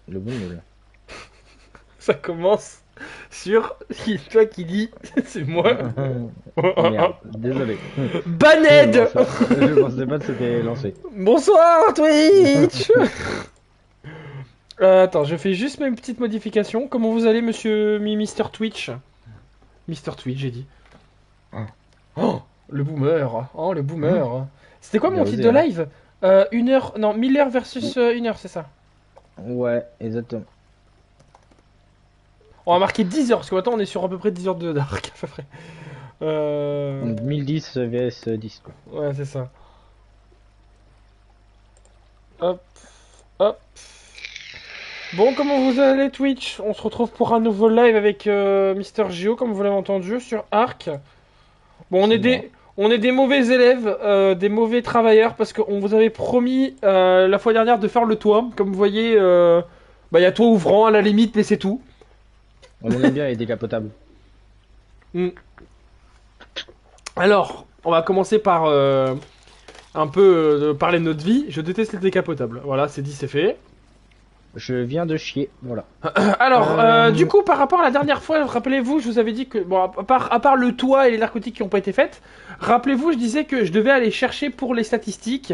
Le bon nul. Ça commence sur toi qui dis c'est moi. Merde, désolé. Baned. Je pensais pas que c'était lancé. Bonsoir Twitch. Attends, je fais juste mes petites modifications. Comment vous allez, monsieur Mister Twitch? Mister Twitch, j'ai dit. Ah, Oh, le boomer. Oh, le boomer. C'était quoi il a mon titre osé, de hein. live? 1 heure. Non, 1000 heures versus 1 heure, c'est ça. Ouais, exactement. On va marquer 10 heures, parce que maintenant on est sur à peu près 10 heures de dark, à peu près. Donc 1010 vs 10 quoi. Ouais, c'est ça. Hop, hop. Bon, comment vous allez Twitch? On se retrouve pour un nouveau live avec Mister Gio, comme vous l'avez entendu, sur Arc. Bon, C'est moi. on est des mauvais élèves, des mauvais travailleurs, parce qu'on vous avait promis la fois dernière de faire le toit. Comme vous voyez, bah, y a toit ouvrant à la limite, mais c'est tout. On aime bien les décapotables. Hmm. Alors, on va commencer par un peu parler de notre vie. Je déteste les décapotables. Voilà, c'est dit, c'est fait. Je viens de chier, voilà. Alors, du Euh... coup, par rapport à la dernière fois, rappelez-vous, je vous avais dit que, bon, à part le toit et les narcotiques qui n'ont pas été faites, rappelez-vous, je disais que je devais aller chercher pour les statistiques,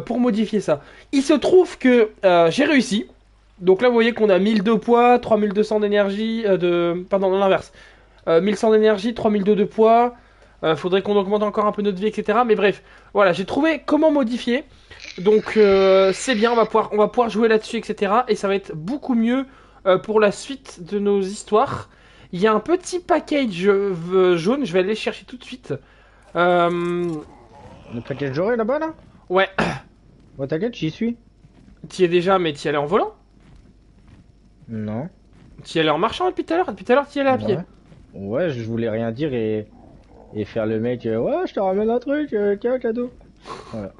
pour modifier ça. Il se trouve que j'ai réussi. Donc là, vous voyez qu'on a 1002 poids, 3200 d'énergie, pardon, non, l'inverse. 1100 d'énergie, 3002 de poids. Faudrait qu'on augmente encore un peu notre vie, etc. Mais bref, voilà, j'ai trouvé comment modifier. Donc c'est bien, on va pouvoir jouer là-dessus, etc. Et ça va être beaucoup mieux pour la suite de nos histoires. Il y a un petit package jaune, je vais aller le chercher tout de suite. Euh, Le paquet j'aurai là-bas là? ouais, Ouais, t'inquiète, j'y suis. t'y es déjà, mais t'y allais en volant? Non. T'y allais en marchant depuis tout à l'heure? Depuis tout à l'heure, t'y allais à pied. Ouais. Ouais, je voulais rien dire et faire le mec. Ouais, je te ramène un truc, tiens, cadeau. Voilà.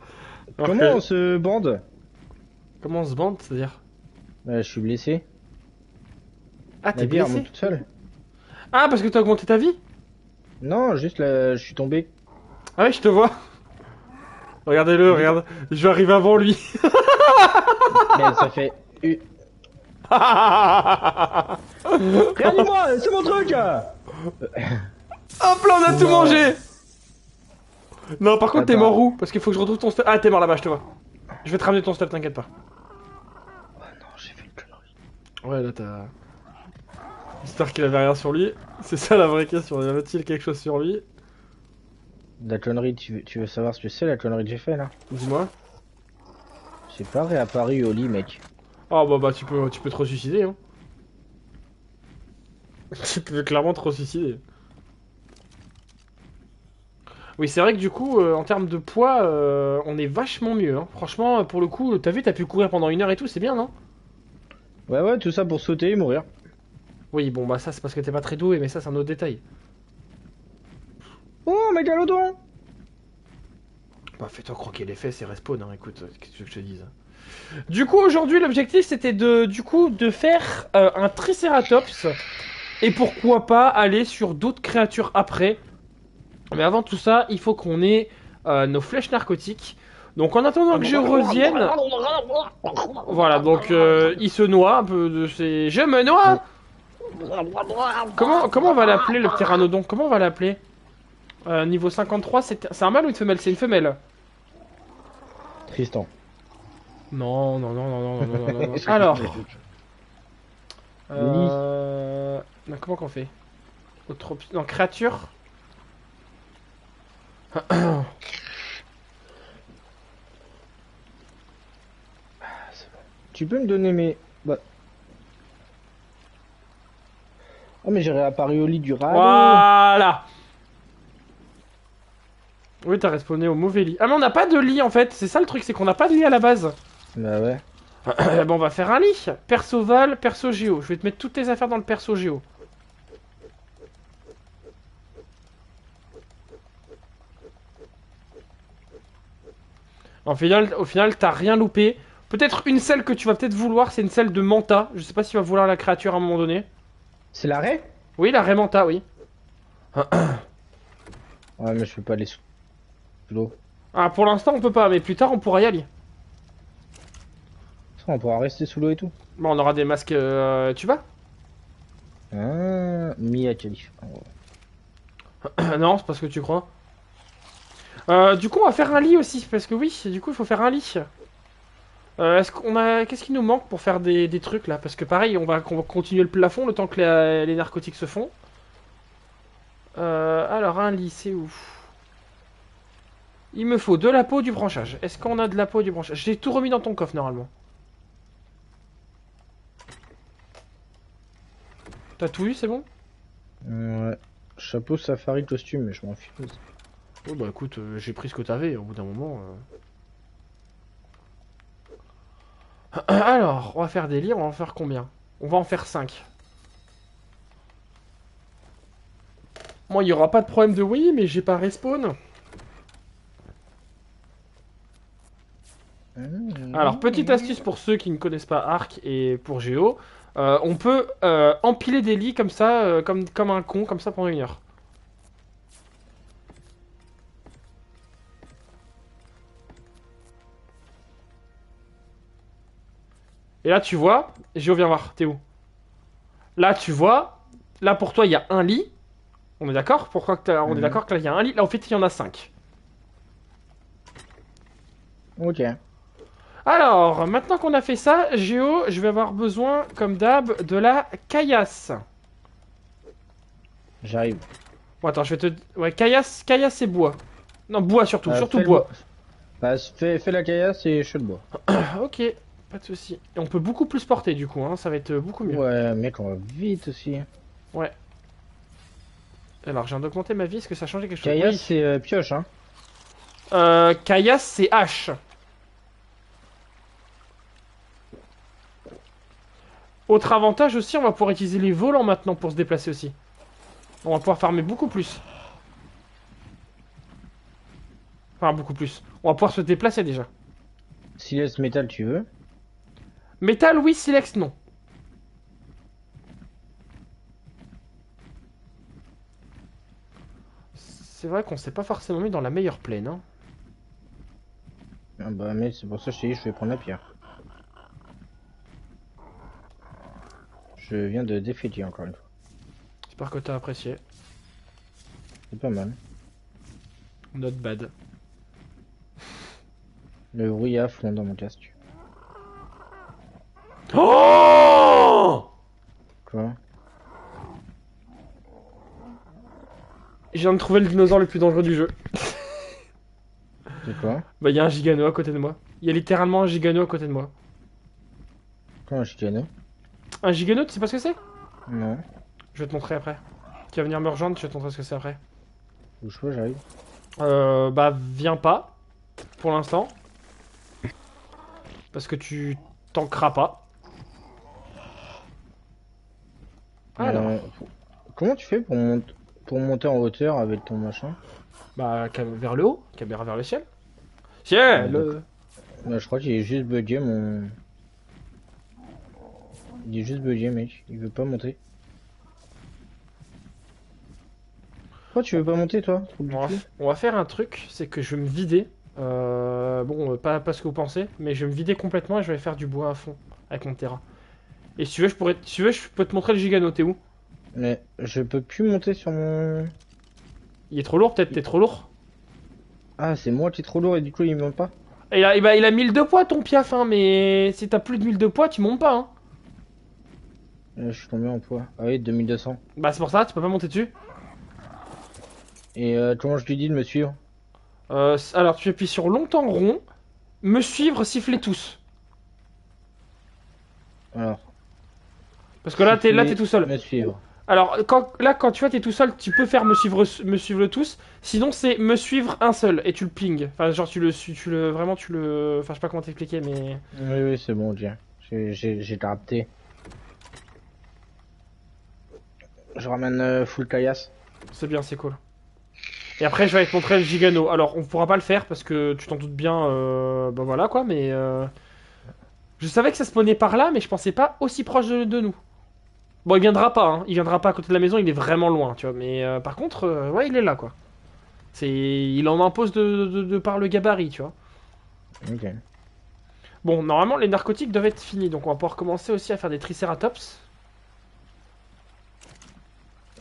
Alors Comment que, on se bande? comment on se bande, c'est-à-dire? Je suis blessé. Ah, La t'es vie elle remonte blessé? toute seule. Ah, parce que t'as augmenté ta vie? Non, juste là, je suis tombé. Ah oui, je te vois. Regardez-le, Dis pas. regarde. Je vais arriver avant lui. Mais ça fait. Réanime-moi, c'est mon truc! Hop là, on a tout Non. mangé. Non, par contre, t'es mort Attends. où? Parce qu'il faut que je retrouve ton stuff. Ah, t'es mort là-bas, je te vois. Je vais te ramener ton stuff, t'inquiète pas. Oh non, j'ai fait une connerie. Ouais, là, t'as. J'espère qu'il avait rien sur lui. C'est ça la vraie question. Y avait-il quelque chose sur lui? La connerie, tu veux savoir ce que c'est la connerie que j'ai fait là? Dis-moi. J'ai pas réapparu au lit, mec. Oh, bah, tu peux te ressuicider, hein. Tu peux clairement te ressuicider. Oui, c'est vrai que du coup, en termes de poids, on est vachement mieux, hein. Franchement, pour le coup, t'as vu, t'as pu courir pendant 1 heure et tout, c'est bien, non? Ouais, ouais, tout ça pour sauter et mourir. Oui, bon, bah, ça, c'est parce que t'es pas très doué, mais ça, c'est un autre détail. Oh, mégalodon! Bah, fais-toi croquer les fesses et respawn, hein. Écoute, qu'est-ce que tu veux que je te dise? Du coup, aujourd'hui, l'objectif, c'était de faire un Triceratops. Et pourquoi pas aller sur d'autres créatures après. Mais avant tout ça, il faut qu'on ait nos flèches narcotiques. Donc en attendant que je revienne... Voilà, donc il se noie un peu de ses... Je me noie. Comment on va l'appeler le pteranodon? Comment on va l'appeler? Niveau 53, c'est un mâle ou une femelle? C'est une femelle. Tristan. Non, non, non, non, non, non, non, non, non. Alors... Lit. Non, comment qu'on fait? Autre... Non, créature. Tu peux me donner mes. Bah. Oh, mais j'ai réapparu au lit du radeau. Voilà. Oui, t'as respawné au mauvais lit. Ah, mais on n'a pas de lit en fait. C'est ça le truc, c'est qu'on n'a pas de lit à la base. Bah ouais. Bon, on va faire un lit. Perso Val, perso Géo. Je vais te mettre toutes tes affaires dans le perso Géo. Au final, t'as rien loupé. Peut-être une selle que tu vas peut-être vouloir, c'est une selle de Manta. Je sais pas si tu vas vouloir la créature à un moment donné. C'est l'arrêt? Oui, la Manta, oui. Ouais, mais je peux pas aller sous l'eau. Ah, pour l'instant, on peut pas, mais plus tard, on pourra y aller. On pourra rester sous l'eau et tout. Bon, on aura des masques, tu vas? Ah, Mia Khalifa. Non, c'est pas ce que tu crois. Du coup, on va faire un lit aussi, parce que oui, du coup, il faut faire un lit. Qu'est-ce qui nous manque pour faire des trucs là? Parce que pareil, on va continuer le plafond le temps que les narcotiques se font. Alors, un lit, c'est où? Il me faut de la peau, du branchage. Est-ce qu'on a de la peau, du branchage? J'ai tout remis dans ton coffre normalement. T'as tout eu, c'est bon? Ouais. Chapeau, safari, costume, mais je m'en fiche. Oh bah écoute, j'ai pris ce que t'avais au bout d'un moment. Alors, on va faire des lits, on va en faire combien? On va en faire 5. Moi, il n'y aura pas de problème de oui, mais j'ai pas respawn. Alors, petite astuce pour ceux qui ne connaissent pas Ark et pour Géo. On peut empiler des lits comme ça, comme un con, comme ça pendant 1 heure. Et là, tu vois, Géo, viens voir, t'es où? Là, tu vois, là pour toi, il y a un lit. On est d'accord? On est d'accord que là, il y a un lit. Là, en fait, il y en a 5. Ok. Alors, maintenant qu'on a fait ça, Géo, je vais avoir besoin, comme d'hab, de la caillasse. J'arrive. Bon, attends, je vais te... Ouais, caillasse et bois. Non, bois surtout, surtout fais le bois. Bah, fais la caillasse et je fais le bois. Ok, pas de soucis. Et on peut beaucoup plus porter, du coup, hein, ça va être beaucoup mieux. Ouais, mec, on va vite aussi. Ouais. Alors, je viens d'augmenter ma vie, est-ce que ça a changé quelque chose? Caillasse, Oui. c'est pioche, hein. Caillasse, c'est hache. Autre avantage aussi, on va pouvoir utiliser les volants maintenant pour se déplacer aussi. On va pouvoir farmer beaucoup plus. Enfin, beaucoup plus. On va pouvoir se déplacer déjà. Silex métal, tu veux? Métal, oui, silex, non. C'est vrai qu'on s'est pas forcément mis dans la meilleure plaine, hein. Ah bah, mais c'est pour ça que je t'ai dit, je vais prendre la pierre. Je viens de déféter encore une fois. J'espère que t'as apprécié. C'est pas mal. Not bad. Le bruit est à fond dans mon casque. Oh! Quoi? Je viens de trouver le dinosaure le plus dangereux du jeu. C'est quoi? Bah, il y a un gigano à côté de moi. Il y a littéralement un gigano à côté de moi. Comment je t'ai Un gigano, tu sais pas ce que c'est? Non. Je vais te montrer après. Tu vas venir me rejoindre, je vais te montrer ce que c'est après. Bouge pas, j'arrive. Bah, viens pas. Pour l'instant. Parce que tu tankeras pas. Alors. Comment tu fais pour monter en hauteur avec ton machin? Bah, vers le haut. Caméra vers le ciel. Ciel! Bah, je crois qu'il est juste bugué mon... Il est juste bugué, mec. Il veut pas monter. Pourquoi tu veux pas monter, toi? On va faire un truc, c'est que je vais me vider. Bon, pas ce que vous pensez, mais je vais me vider complètement et je vais faire du bois à fond avec mon terrain. Et si tu veux, je peux te montrer le gigano. T'es où? Mais je peux plus monter sur mon... Il est trop lourd, peut-être. T'es trop lourd? Ah, c'est moi qui est trop lourd et du coup il monte pas? Et bah, il a 1000 de poids ton piaf, hein, mais si t'as plus de 1000 de poids, tu montes pas, hein. Je suis tombé en poids. Ah oui, 2200. Bah, c'est pour ça, tu peux pas monter dessus. Et comment je lui dis de me suivre? Alors, tu appuies sur longtemps rond, me suivre, siffler tous. Alors. Parce que là, t'es tout seul. Me suivre. Alors, quand tu vois, t'es tout seul, tu peux faire me suivre tous. Sinon, c'est me suivre un seul et tu le ping. Enfin, genre, vraiment, enfin, je sais pas comment t'expliquer, mais. Oui, c'est bon, j'ai capté. Je ramène full caillasse. C'est bien, c'est cool. Et après, je vais te montrer le gigano. Alors, on pourra pas le faire parce que tu t'en doutes bien. Bah voilà quoi, mais. Je savais que ça spawnait par là, mais je pensais pas aussi proche de nous. Bon, il viendra pas, hein. Il viendra pas à côté de la maison, il est vraiment loin, tu vois. Mais par contre, ouais, il est là, quoi. Il en impose de par le gabarit, tu vois. Ok. Bon, normalement, les narcotiques doivent être finis, donc on va pouvoir commencer aussi à faire des tricératops.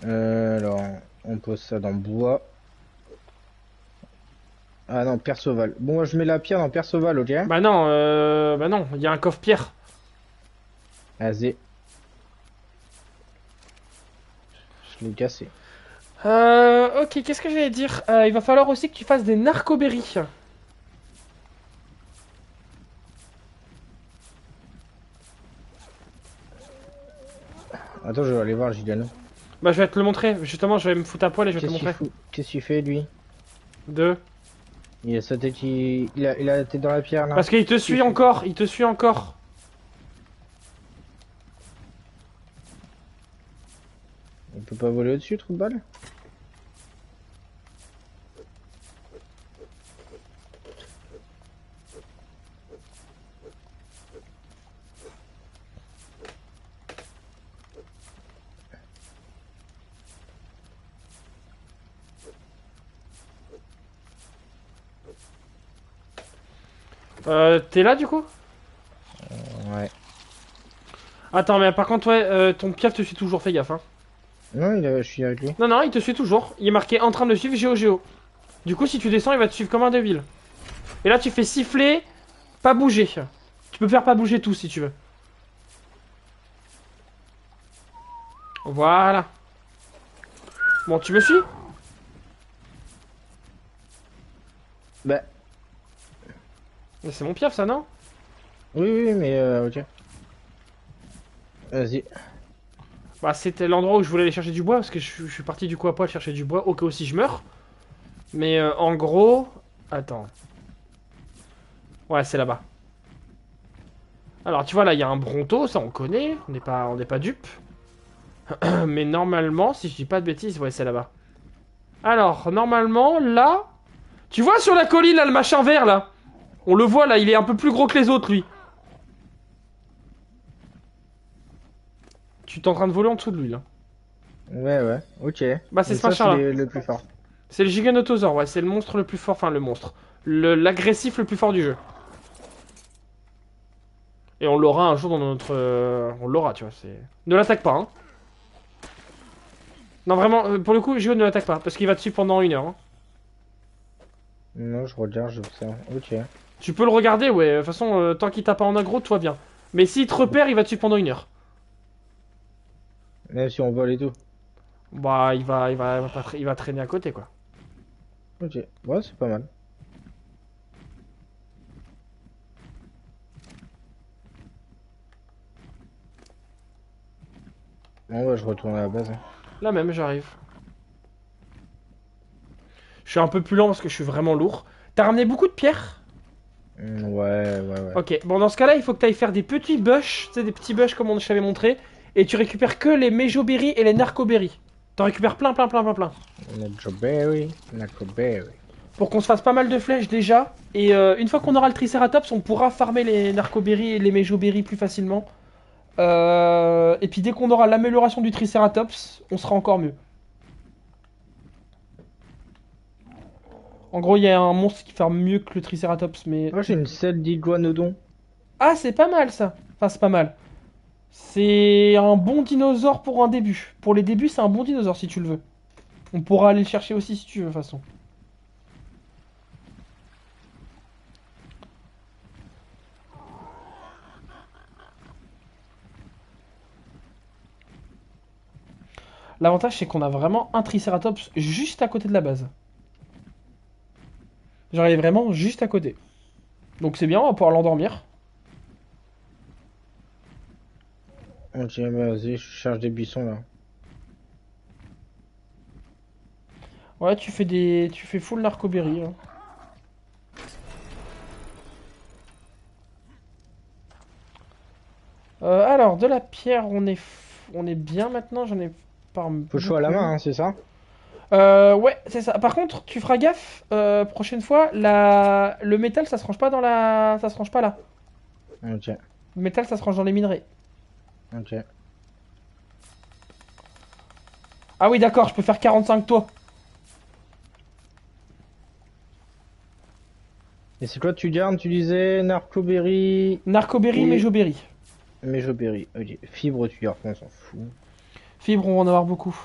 Alors, on pose ça dans le bois. Ah non, Perceval. Bon, moi, je mets la pierre dans Perceval, ok? Bah non, il y a un coffre-pierre. Vas-y. Je l'ai cassé. Ok, qu'est-ce que j'allais dire? Il va falloir aussi que tu fasses des narcoberries. Attends, je vais aller voir Gigano. Bah, je vais te le montrer. Justement, je vais me foutre à poil et je vais te le Qu'est-ce qu'il montrer. fout? Qu'est-ce qu'il fait, lui? Deux. Il a sa tête qui... Il a la tête dans la pierre, là. Parce qu'il te Qu'est-ce qu'il suit fait? encore, il te suit encore. Il peut pas voler au-dessus, trou de balle? T'es là du coup? Ouais. Attends, mais par contre, ouais, ton piaf te suit toujours, fais gaffe, hein. Non, je suis avec lui. Non, non, il te suit toujours. Il est marqué en train de suivre Géo. Du coup, si tu descends, il va te suivre comme un débile. Et là, tu fais siffler, pas bouger. Tu peux faire pas bouger tout si tu veux. Voilà. Bon, tu me suis? Bah, Mais c'est mon piaf, ça, non? oui, oui, mais ok. Vas-y. Bah, c'était l'endroit où je voulais aller chercher du bois, parce que je suis parti du coup à poil chercher du bois, au cas où si je meurs. Mais en gros... Attends. Ouais, c'est là-bas. Alors, tu vois, là, il y a un Bronto, ça on connaît, on n'est pas dupe. Mais normalement, si je dis pas de bêtises, ouais, c'est là-bas. Alors, normalement, là... Tu vois sur la colline, là, le machin vert, là? On le voit, là, il est un peu plus gros que les autres, lui. Tu t'es en train de voler en dessous de lui, là. Ouais, ouais, ok. Bah, c'est Mais ce ça, machin-là. c'est le plus fort. C'est le Giganotosaure, ouais, c'est le monstre le plus fort, enfin, le monstre. L'agressif le plus fort du jeu. Et on l'aura un jour dans notre... on l'aura, tu vois, c'est... Ne l'attaque pas, hein. Non, vraiment, pour le coup, Gio ne l'attaque pas, parce qu'il va te suivre pendant 1 heure. Hein. Non, je regarde, je fais ça. Ok. Tu peux le regarder, ouais, de toute façon, tant qu'il t'a pas en aggro, tout va bien. Mais s'il te repère, il va te suivre pendant 1 heure. Même si on vole et tout. Bah, il va traîner à côté, quoi. Ok. Ouais, c'est pas mal. Bon, ouais, je retourne à la base. Hein. Là même, j'arrive. Je suis un peu plus lent parce que je suis vraiment lourd. T'as ramené beaucoup de pierres? Ouais, ouais, ouais. Ok, bon, dans ce cas-là, il faut que t'ailles faire des petits bush, tu sais, des petits bush comme je t'avais montré. Et tu récupères que les Mejoberry et les Narcoberry. T'en récupères plein, plein, plein, plein, plein. Nachoberry, Nachoberry. Pour qu'on se fasse pas mal de flèches déjà. Et une fois qu'on aura le Triceratops, on pourra farmer les Narcoberry et les Mejoberry plus facilement. Et puis dès qu'on aura l'amélioration du Triceratops, on sera encore mieux. En gros, il y a un monstre qui farme mieux que le Triceratops, mais... Moi, j'ai une selle d'iguanodon. Ah, c'est pas mal ça. Enfin, c'est pas mal. C'est un bon dinosaure pour un début. Pour les débuts, c'est un bon dinosaure si tu le veux. On pourra aller le chercher aussi si tu veux, de toute façon. L'avantage, c'est qu'on a vraiment un Triceratops juste à côté de la base. Genre, il est vraiment juste à côté. Donc c'est bien, on va pouvoir l'endormir. Ok, bah, vas-y, je cherche des buissons là. Ouais, tu fais full narcoberry. Hein. Alors, de la pierre, on est bien maintenant. J'en ai pas Faut chaud à la beaucoup. main, hein, c'est ça? Ouais, c'est ça. Par contre, tu feras gaffe. Prochaine fois, le métal, ça se range pas ça se range pas là. Ok, Le métal, ça se range dans les minerais. ok. Ah oui, d'accord, je peux faire 45 toi. Et c'est quoi tu gardes? Tu disais Narcoberry Narcoberry, et Mejoberry. Mejoberry. Ok. Fibre, tu gardes, on s'en fout. Fibre, on va en avoir beaucoup.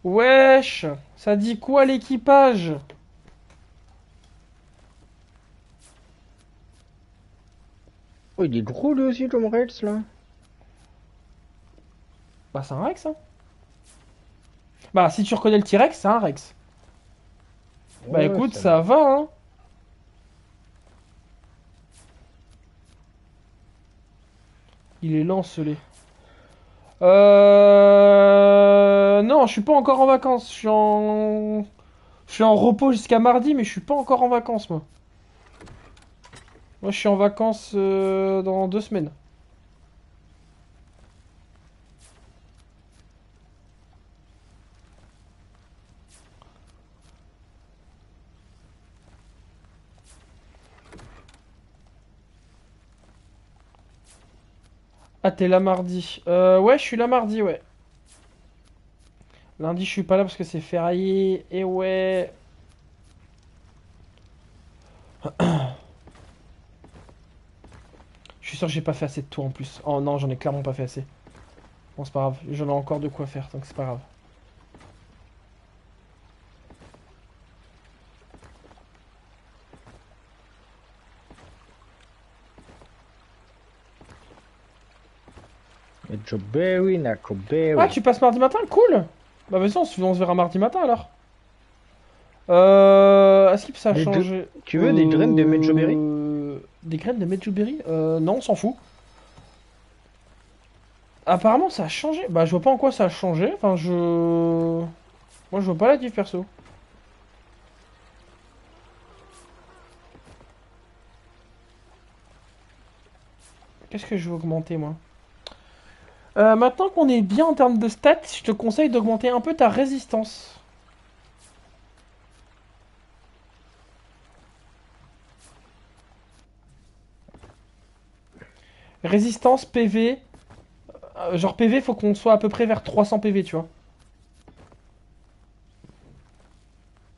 Wesh, ça dit quoi l'équipage? Oh, il est gros lui aussi, comme Rex là. Bah c'est un Rex, hein. Bah si tu reconnais le T-Rex, c'est un Rex. Bah Ouais, écoute, ça va. ça va, hein. Il est lent, ce lait. Non, je suis pas encore en vacances. Je suis en repos jusqu'à mardi, mais je suis pas encore en vacances, moi. Moi, je suis en vacances dans 2 semaines. Ah, t'es là mardi. Ouais, je suis là mardi, ouais. Lundi, je suis pas là parce que c'est férié. Et ouais. Je suis sûr que j'ai pas fait assez de tours en plus. Oh non, j'en ai clairement pas fait assez. Bon, c'est pas grave. J'en ai encore de quoi faire, donc c'est pas grave. Mejoberry, Ah, Narcoberry. tu passes mardi matin? Cool! Bah vas-y, on se verra mardi matin alors. Est-ce que ça a Des deux. changé? Tu veux des graines de Mejoberry? Des graines de Mejuberry? Non, on s'en fout. Apparemment, ça a changé. Bah, je vois pas en quoi ça a changé. Enfin, je. Moi, je vois pas la diff perso. Qu'est-ce que je veux augmenter, moi? Maintenant qu'on est bien en termes de stats, je te conseille d'augmenter un peu ta résistance. Résistance, PV. Genre PV, faut qu'on soit à peu près vers 300 PV, tu vois.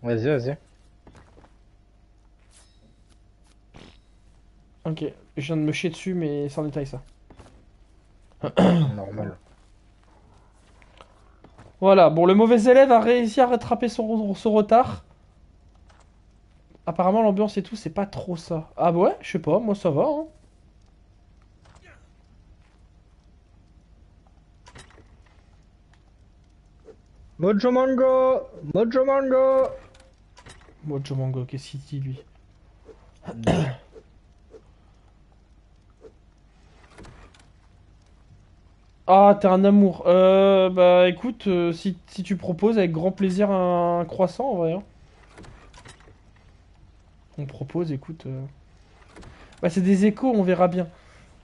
Vas-y, vas-y. Ok, je viens de me chier dessus, mais sans détail ça. Normal. Voilà, bon, le mauvais élève a réussi à rattraper son retard. Apparemment, l'ambiance et tout, c'est pas trop ça. Ah ouais, je sais pas, moi ça va, hein. Mojo Mango! Mojo Mango! Mojo Mango, qu'est-ce qu'il dit lui? Ah, t'es un amour. Bah écoute, si tu proposes avec grand plaisir un croissant en vrai, hein. On propose, écoute. Bah c'est des échos, on verra bien.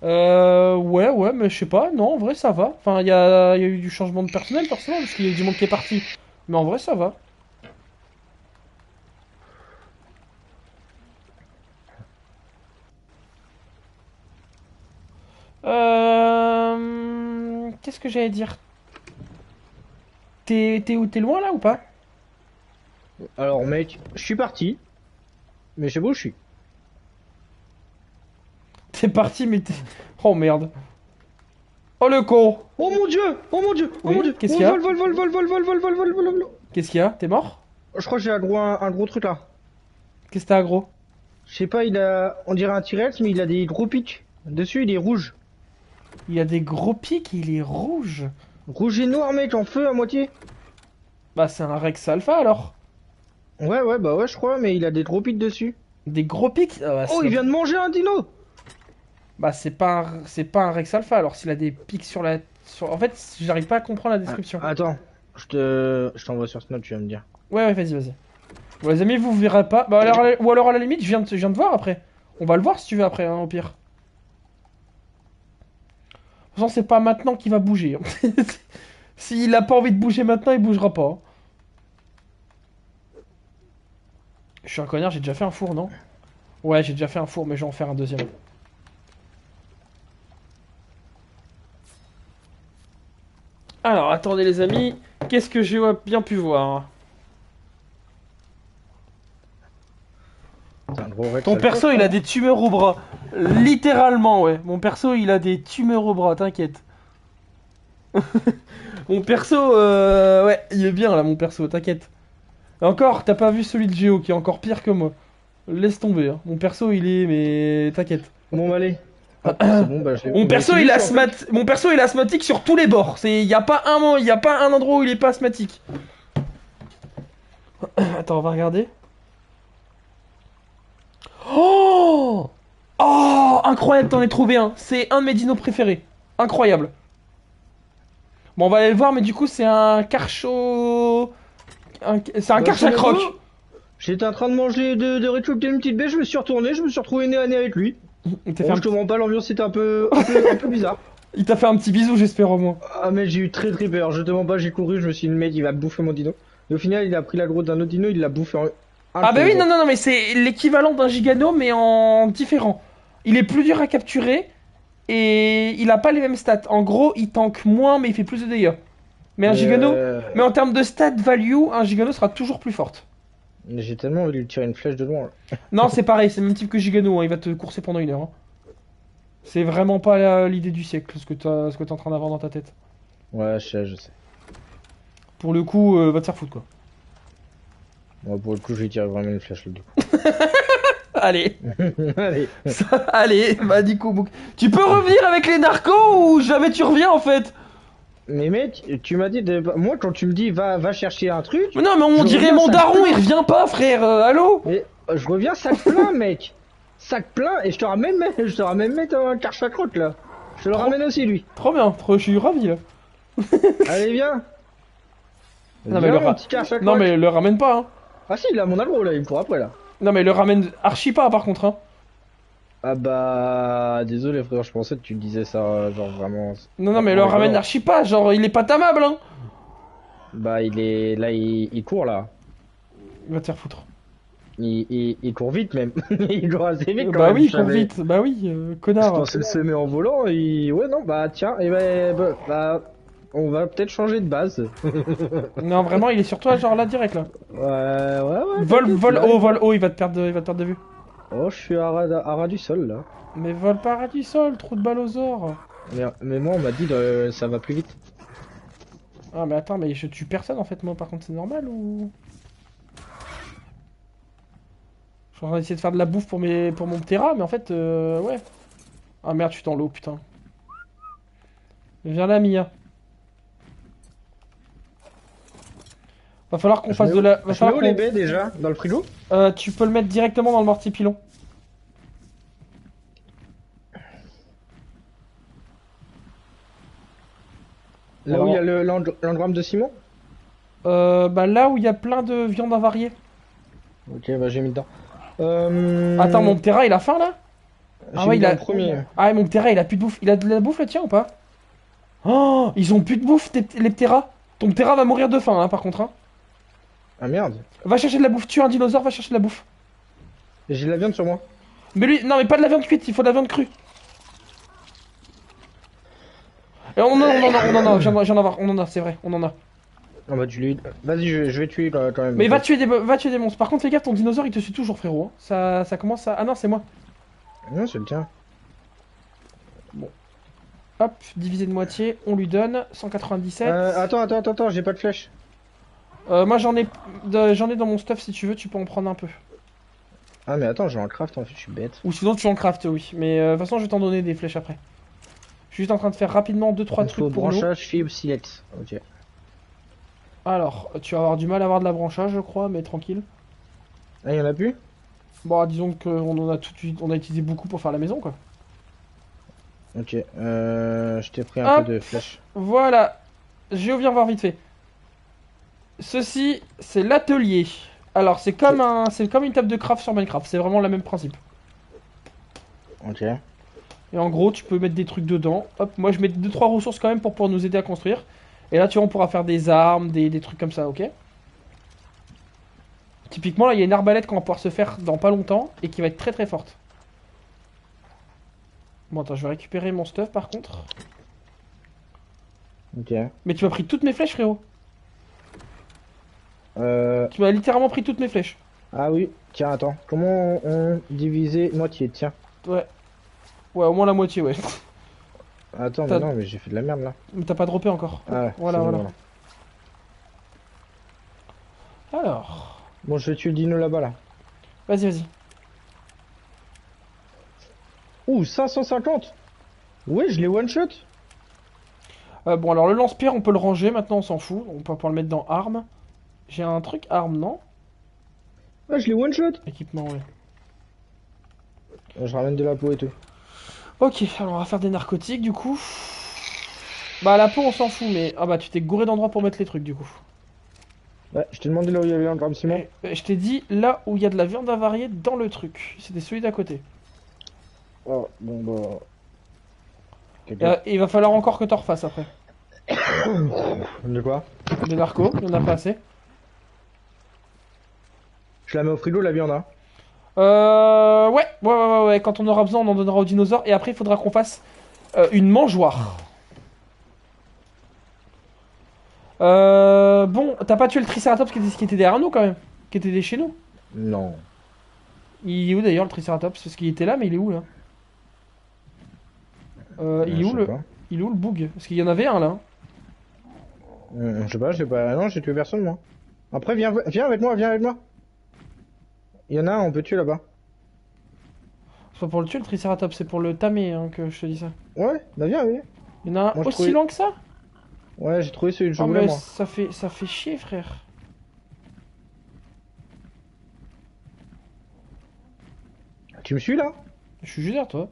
Ouais, mais je sais pas, non, en vrai ça va. Enfin, il y a eu du changement de personnel forcément, parce qu'il y a eu du monde qui est parti. Mais en vrai ça va. Qu'est-ce que j'allais dire? T'es où? T'es loin là ou pas? Alors, mec, je suis parti, mais je sais pas où je suis. T'es parti, mais t'es. Oh merde. Oh le con! Oh mon dieu! Oh mon dieu! Oh mon Oui, dieu! qu'est-ce Oh, qu'il y a? vol, vol, vol, vol, vol, vol, vol, vol, vol, vol, vol, vol. Qu'est-ce qu'il y a? T'es mort? Je crois que j'ai un gros truc là. Qu'est-ce que t'as, gros? Je sais pas, il a. On dirait un T-Rex, mais il a des gros pics. Dessus, il est rouge. Il y a des gros pics, il est rouge. Rouge et noir, mec, en feu à moitié. Bah, c'est un Rex Alpha alors. Ouais, ouais, bah ouais, je crois, mais il a des gros pics dessus. Des gros pics? Ah, bah, Oh, il vient de manger un dino! bah, c'est pas un Rex Alpha alors s'il a des pics sur la. En fait, j'arrive pas à comprendre la Ah, description. attends, je t'envoie sur Snap, tu vas me dire. Ouais, vas-y, vas-y. Bon, les amis, vous verrez pas. Bah, alors, ou alors à la limite, je viens de voir après. On va le voir si tu veux après, hein, au pire. De toute façon, c'est pas maintenant qu'il va bouger, hein. S'il a pas envie de bouger maintenant, il bougera pas, hein. Je suis un connard, j'ai déjà fait un four, non? Ouais, j'ai déjà fait un four, mais je vais en faire un deuxième. Alors, attendez les amis, qu'est-ce que j'ai bien pu voir? Putain, correct. Ton perso, il a des tumeurs au bras. Littéralement, ouais. Mon perso, il a des tumeurs au bras, t'inquiète. Mon perso, ouais, il est bien là, mon perso, t'inquiète. Et encore, t'as pas vu celui de Géo qui est encore pire que moi. Laisse tomber, hein. Mon perso, il est, mais t'inquiète. Bon, bah, allez. Hop, c'est bon, bah, Mon perso, il est Mon perso, il est asthmatique sur tous les bords. Y a pas un endroit où il est pas asthmatique. Attends, on va regarder. Oh! Oh! Incroyable, t'en as trouvé un. C'est un de mes dinos préférés. Incroyable. Bon, on va aller le voir, mais du coup, c'est un carcho. C'est un karch à croc. J'étais en train de manger, de réchauffer une petite baie, je me suis retourné, je me suis retrouvé nez à nez avec lui. Je te mens pas, l'ambiance était un peu bizarre. Il t'a fait un petit bisou, j'espère au moins. Ah, mais j'ai eu très peur, je te mens pas, j'ai couru, je me suis dit, le mec, il va bouffer mon dino. Et au final, il a pris la grotte d'un autre dino, il l'a bouffé en. Ah, bah oui, non, mais c'est l'équivalent d'un gigano, mais en différent. Il est plus dur à capturer et il a pas les mêmes stats. En gros, il tank moins, mais il fait plus de dégâts. Mais un gigano, mais en termes de stat value, un gigano sera toujours plus forte. J'ai tellement envie de lui tirer une flèche de loin. Là. Non, c'est pareil, c'est le même type que Gigano, hein, il va te courser pendant 1 heure. Hein. C'est vraiment pas l'idée du siècle, ce que t'es en train d'avoir dans ta tête. Ouais, je sais. Pour le coup, va te faire foutre quoi. Moi, pour le coup, je vais tirer vraiment une flèche là, du coup. Allez. Allez. Allez, bah du coup, tu peux revenir avec les narcos ou jamais tu reviens en fait? Mais mec, tu m'as dit de. Moi, quand tu me dis va chercher un truc. Mais non, mais on dirait mon daron, il revient pas, frère. Allô? Mais je reviens sac plein, mec. Sac plein et je te ramène mettre un karch à croc là. Je te le ramène aussi lui. Trop bien, je suis ravi là. Allez, viens. Non, mais, non, mais le ramène pas. Hein. Ah si, il a mon agro là, il me court après là. Non, mais le ramène archi pas par contre. Hein. Ah bah désolé frère, je pensais que tu disais ça genre vraiment. Non mais le ramène archi pas, genre il est pas tamable hein. Bah il est là, il court là. Il va te faire foutre. Il court vite même. Il court assez vite quand bah même. Oui, il court vite, bah oui, connard. Je pensais le semer en volant et ouais non bah tiens et bah on va peut-être changer de base. Non vraiment il est sur toi genre là direct là. Ouais. Vol haut, il va te perdre de vue. Oh, je suis à ras du sol là. Mais vole pas à ras du sol, trou de balle aux ors. Mais moi on m'a dit ça va plus vite. Ah mais attends, mais je tue personne en fait moi par contre c'est normal ou... Je suis en train d'essayer de faire de la bouffe pour mon Terra mais en fait ouais. Ah merde je suis dans l'eau putain. Viens là Mia. Va falloir qu'on fasse de la... Je mets où les baies déjà? Dans le frigo? Tu peux le mettre directement dans le mortier-pilon. Là où il y a l'engramme de Simon? Bah là où il y a plein de viande avariée. Ok, bah j'ai mis dedans. Attends, mon Terra il a faim là? Ah ouais, il a le premier. Ah ouais, mon Terra il a plus de bouffe. Il a de la bouffe le tien ou pas? Oh, ils ont plus de bouffe les Terra. Ton Terra va mourir de faim hein, par contre. Hein. Ah merde. Va chercher de la bouffe, tue un dinosaure, va chercher de la bouffe. J'ai de la viande sur moi. Mais lui, non mais pas de la viande cuite, il faut de la viande crue. Et on en a, c'est vrai, on en a. Ah bah tu lui... Vas-y, je vais tuer quand même. Mais va tuer des monstres. Par contre, fais gaffe, ton dinosaure il te suit toujours, frérot. Hein. Ça commence à... Ah non, c'est moi. Non, c'est le tien. Bon. Hop, divisé de moitié, on lui donne 197. Attends, j'ai pas de flèche. Moi j'en ai dans mon stuff si tu veux, tu peux en prendre un peu. Ah mais attends, j'ai un craft en fait, je suis bête. Ou sinon tu en craftes, oui. Mais de toute façon, je vais t'en donner des flèches après. Je suis juste en train de faire rapidement 2-3 trucs pour nous. Branchage, fibre, silex. Ok. Alors, tu vas avoir du mal à avoir de la branchage, je crois, mais tranquille. Ah, y'en a plus? Bon, disons qu'on on a utilisé beaucoup pour faire la maison, quoi. Ok, je t'ai pris un peu de flèches. Voilà, je viens voir vite fait. Ceci, c'est l'atelier. Alors, c'est comme une table de craft sur Minecraft, c'est vraiment le même principe. Ok. Et en gros, tu peux mettre des trucs dedans. Hop, moi je mets 2-3 ressources quand même pour pouvoir nous aider à construire. Et là, tu vois, on pourra faire des armes, des trucs comme ça, ok? Typiquement, là, il y a une arbalète qu'on va pouvoir se faire dans pas longtemps et qui va être très très forte. Bon, attends, je vais récupérer mon stuff par contre. Ok. Mais tu m'as pris toutes mes flèches, frérot. Tu m'as littéralement pris toutes mes flèches. Ah oui, tiens, attends. Comment on divisait moitié? Tiens. Ouais. Ouais, au moins la moitié, ouais. Attends, mais T'as non, mais j'ai fait de la merde là. mais t'as pas droppé encore. Ah ouais, c'est Voilà, bon, voilà. voilà. Alors. Bon, je vais tuer le dino là-bas là. Vas-y, vas-y. Ouh, 550. Ouais, je l'ai one-shot. Bon, alors le lance-pierre, on peut le ranger. Maintenant, on s'en fout. On peut pas le mettre dans armes. J'ai un truc arme, non? Ouais, je l'ai one-shot. Équipement, ouais. Je ramène de la peau et tout. Ok, alors on va faire des narcotiques, du coup. Bah, la peau, on s'en fout, mais... Ah bah, tu t'es gouré d'endroits pour mettre les trucs, du coup. Ouais, je t'ai demandé là où il y avait un gramme ciment. Je t'ai dit, là où il y a de la viande avariée dans le truc. C'était celui d'à côté. Oh, bon bah. Et il va falloir encore que t'en refasses après. De quoi? Des narcos, il y en a pas assez. Je la mets au frigo la viande, hein. Ouais. Quand on aura besoin, on en donnera aux dinosaures. Et après, il faudra qu'on fasse une mangeoire. Bon, t'as pas tué le Triceratops qui était derrière nous quand même? Qui était chez nous? Non. Il est où d'ailleurs le Triceratops? Parce qu'il était là, mais il est où là? Il est Je où sais le... pas. Il est où le bug? Parce qu'il y en avait un là. Hein. Je sais pas, je sais pas. Non, j'ai tué personne moi. Après, viens avec moi, viens avec moi. Il y en a un, on peut tuer là-bas. C'est pas pour le tuer le Triceratops, c'est pour le tamer hein, que je te dis ça. Ouais, bah viens. Il y en a un Moi, je aussi trouvais... lent que ça? Ouais, j'ai trouvé celui que je Oh voulais, mais moi. ça fait chier frère. Tu me suis, là? Je suis juste derrière toi.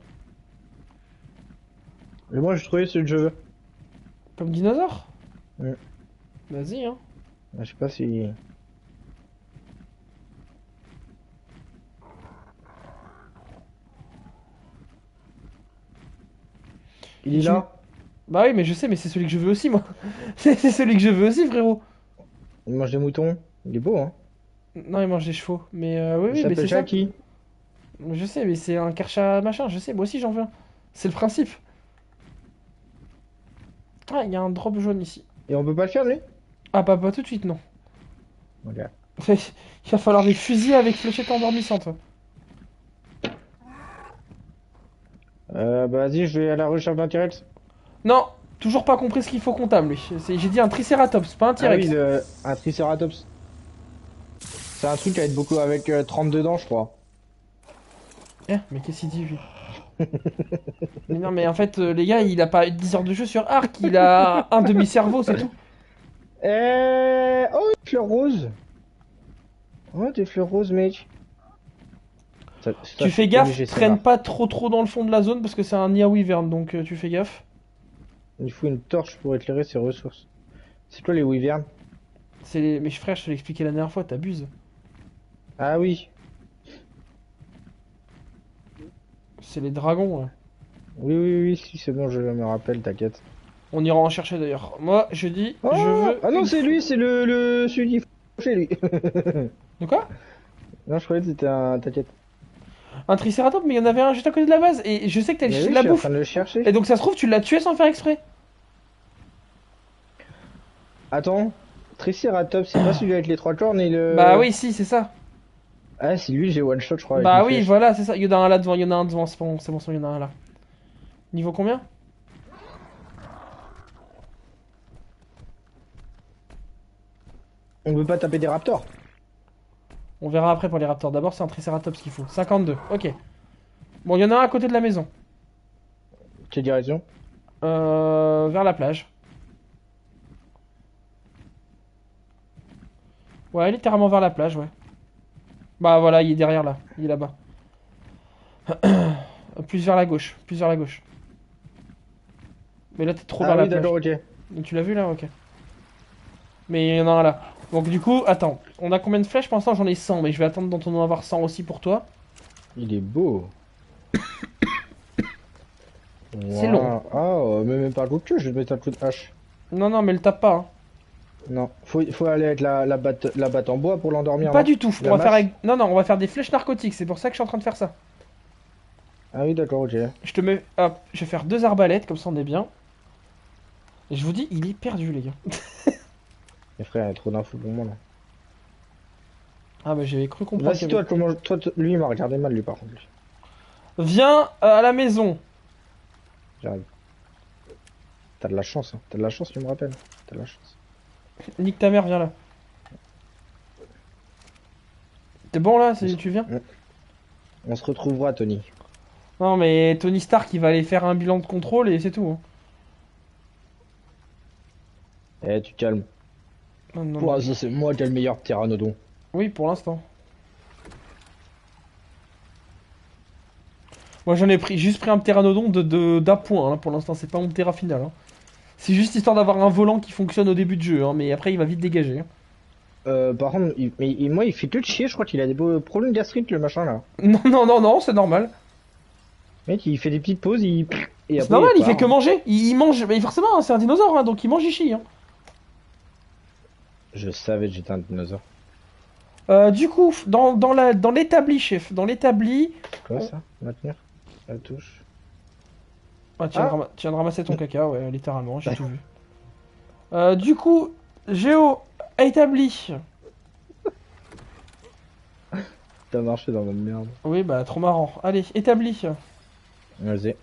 Et moi, j'ai trouvé celui que je veux. Comme dinosaure? Mm. Vas-y hein. Je sais pas si... Il est Tu- là? Bah oui mais je sais mais c'est celui que je veux aussi moi. C'est celui que je veux aussi frérot. Il mange des moutons. Il est beau, hein. Non il mange des chevaux. Mais oui Il oui mais s'appelle c'est ça. Jackie. Je sais mais c'est un karcha machin, je sais, moi aussi j'en veux un. C'est le principe. Ah il y a un drop jaune ici. Et on peut pas le faire, lui? Ah bah pas tout de suite non. Ok. Il va falloir des fusils avec fléchettes endormissantes. Bah vas-y, je vais à la recherche d'un T-Rex. Non, toujours pas compris ce qu'il faut qu'on tame lui. J'ai dit un Triceratops, pas un Ah oui, T-Rex. un Triceratops. C'est un truc à être beaucoup avec 32 dents, je crois. Mais qu'est-ce qu'il dit lui? Mais non mais en fait les gars il a pas 10 heures de jeu sur Arc, il a un demi-cerveau c'est tout. Oh, une fleur rose. Oh, des fleurs roses, mec. Tu fais gaffe, traîne pas trop dans le fond de la zone parce que c'est un Nia Wyvern donc tu fais gaffe. Il faut une torche pour éclairer ses ressources. C'est quoi les wyverns? Mais frère je te l'ai expliqué la dernière fois, t'abuses. Ah oui. C'est les dragons là. Oui, si, c'est bon, je me rappelle, t'inquiète. On ira en chercher d'ailleurs. Moi je dis Oh, je veux. ah non, une- c'est lui, c'est celui qui faut chez lui. De quoi? Non, je croyais que c'était un... T'inquiète. Un Triceratops mais il y en avait un juste à côté de la base et je sais que t'as Mais cherché oui, de je la suis en bouffe. train de le chercher. Et donc ça se trouve tu l'as tué sans faire exprès. Attends, Triceratops, c'est pas celui avec les trois cornes et le... Bah oui si c'est ça. Ah, c'est lui, j'ai one shot, je crois, avec Bah une oui, flèche. voilà, c'est ça. Il y en a un là devant, il y en a un devant, c'est bon, il y en a un là. Niveau combien? On veut pas taper des raptors. On verra après pour les raptors. D'abord, c'est un Triceratops qu'il faut. 52, ok. Bon, il y en a un à côté de la maison. Quelle direction? Vers la plage. Ouais, littéralement vers la plage, ouais. Bah voilà, il est derrière là. Il est là-bas. Plus vers la gauche, plus vers la gauche. Mais là, t'es trop vers Ah la oui, plage. d'accord, ok. Tu l'as vu là? Ok. Mais il y en a un là. Donc du coup, attends. On a combien de flèches? Pour l'instant, j'en ai 100. Mais je vais attendre d'en en avoir 100 aussi pour toi. Il est beau. C'est long. Ah, mais même pas un coup de queue, je vais te mettre un coup de hache. Non, mais le tape pas. Hein. Non, faut aller avec la batte en bois pour l'endormir. Pas non du tout. La On va faire masse. avec... Non, on va faire des flèches narcotiques. C'est pour ça que je suis en train de faire ça. Ah oui, d'accord, ok. Je te mets... Hop, je vais faire 2 arbalètes, comme ça on est bien. Et je vous dis, il est perdu, les gars. Mais frère, il y a trop d'infos pour moi là. Ah bah j'avais cru comprendre. Vas-y, toi, lui, il m'a regardé mal, lui, par contre. Lui. Viens à la maison. J'arrive. T'as de la chance, hein. T'as de la chance, tu me rappelles. T'as de la chance. Nique ta mère, viens là. T'es bon là, On se, tu viens? on se retrouvera, Tony. Non mais Tony Stark il va aller faire un bilan de contrôle et c'est tout. Hein. Eh, tu calmes. Non, non, Pour non. l'instant, c'est moi qui ai le meilleur pteranodon. Oui, pour l'instant. Moi j'en ai juste pris un pteranodon d'appoint hein, pour l'instant, c'est pas mon terra final. Hein. C'est juste histoire d'avoir un volant qui fonctionne au début de jeu, hein, mais après il va vite dégager. Hein. Par contre, moi, il fait que de chier, je crois qu'il a des beaux problèmes gastriques, le machin, là. Non, non, non, non, c'est normal. Mec, il fait des petites pauses, et C'est après, normal, il part, fait que hein. manger. Il mange, mais forcément, hein, c'est un dinosaure, hein, donc il mange, il chie. Hein. Je savais que j'étais un dinosaure. Du coup, dans l'établi, chef, dans l'établi... Quoi, ça? Maintenir la touche. Ah, tu viens de ramasser ton caca, ouais, littéralement, j'ai Ouais. tout vu. Du coup, Géo a établi. T'as marché dans votre merde. Oui, bah, trop marrant. Allez, établi. Vas-y.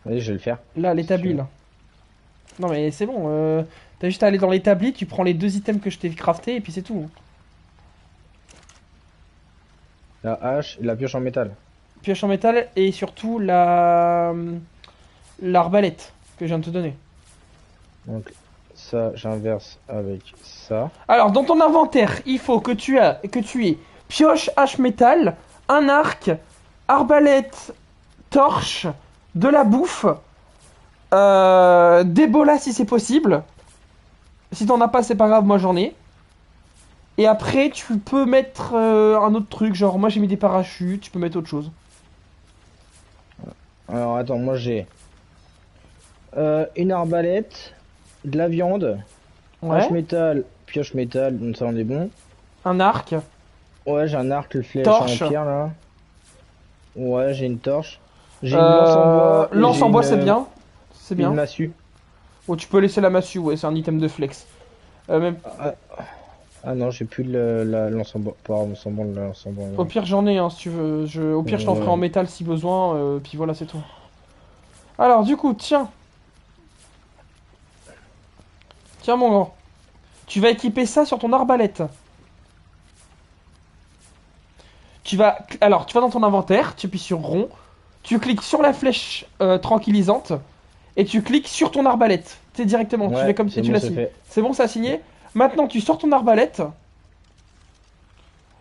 Vas-y, je vais le faire. Là, l'établi, là. Non, mais c'est bon, t'as juste à aller dans l'établi, tu prends les 2 items que je t'ai crafté et puis c'est tout. Hein. La hache et la pioche en métal. Pioche en métal et surtout l'arbalète que je viens de te donner. Donc, ça, j'inverse avec ça. Alors, dans ton inventaire, il faut que tu aies pioche, hache métal, un arc, arbalète, torche, de la bouffe, des bolas si c'est possible. Si t'en as pas, c'est pas grave, moi j'en ai. Et après, tu peux mettre un autre truc, genre moi j'ai mis des parachutes, tu peux mettre autre chose. Alors, attends, moi j'ai une arbalète, de la viande, hache Ouais. métal, pioche métal, donc ça on est bon. Un arc. Ouais, j'ai un arc, le flèche Torche. en pierre là. Ouais, j'ai une torche. J'ai une lance en bois. et Lance j'ai en bois, une, c'est bien. C'est une bien. massue. Oh, tu peux laisser la massue, ouais, c'est un item de flex. Même... Ah, ah non, j'ai plus la lance en bois. Pas lance en bois, la lance en bois. Au pire, j'en ai, hein, si tu veux. Au pire, je t'en ferai en Ouais. métal si besoin, puis voilà, c'est tout. Alors, du coup, tiens. Tiens, mon grand. Tu vas équiper ça sur ton arbalète. Alors, tu vas dans ton inventaire, tu appuies sur rond, tu cliques sur la flèche tranquillisante, et tu cliques sur ton arbalète. C'est directement, tu Ouais, fais comme si c'est tu bon, l'as c'est signé. fait. C'est bon, ça a signé. Maintenant, tu sors ton arbalète.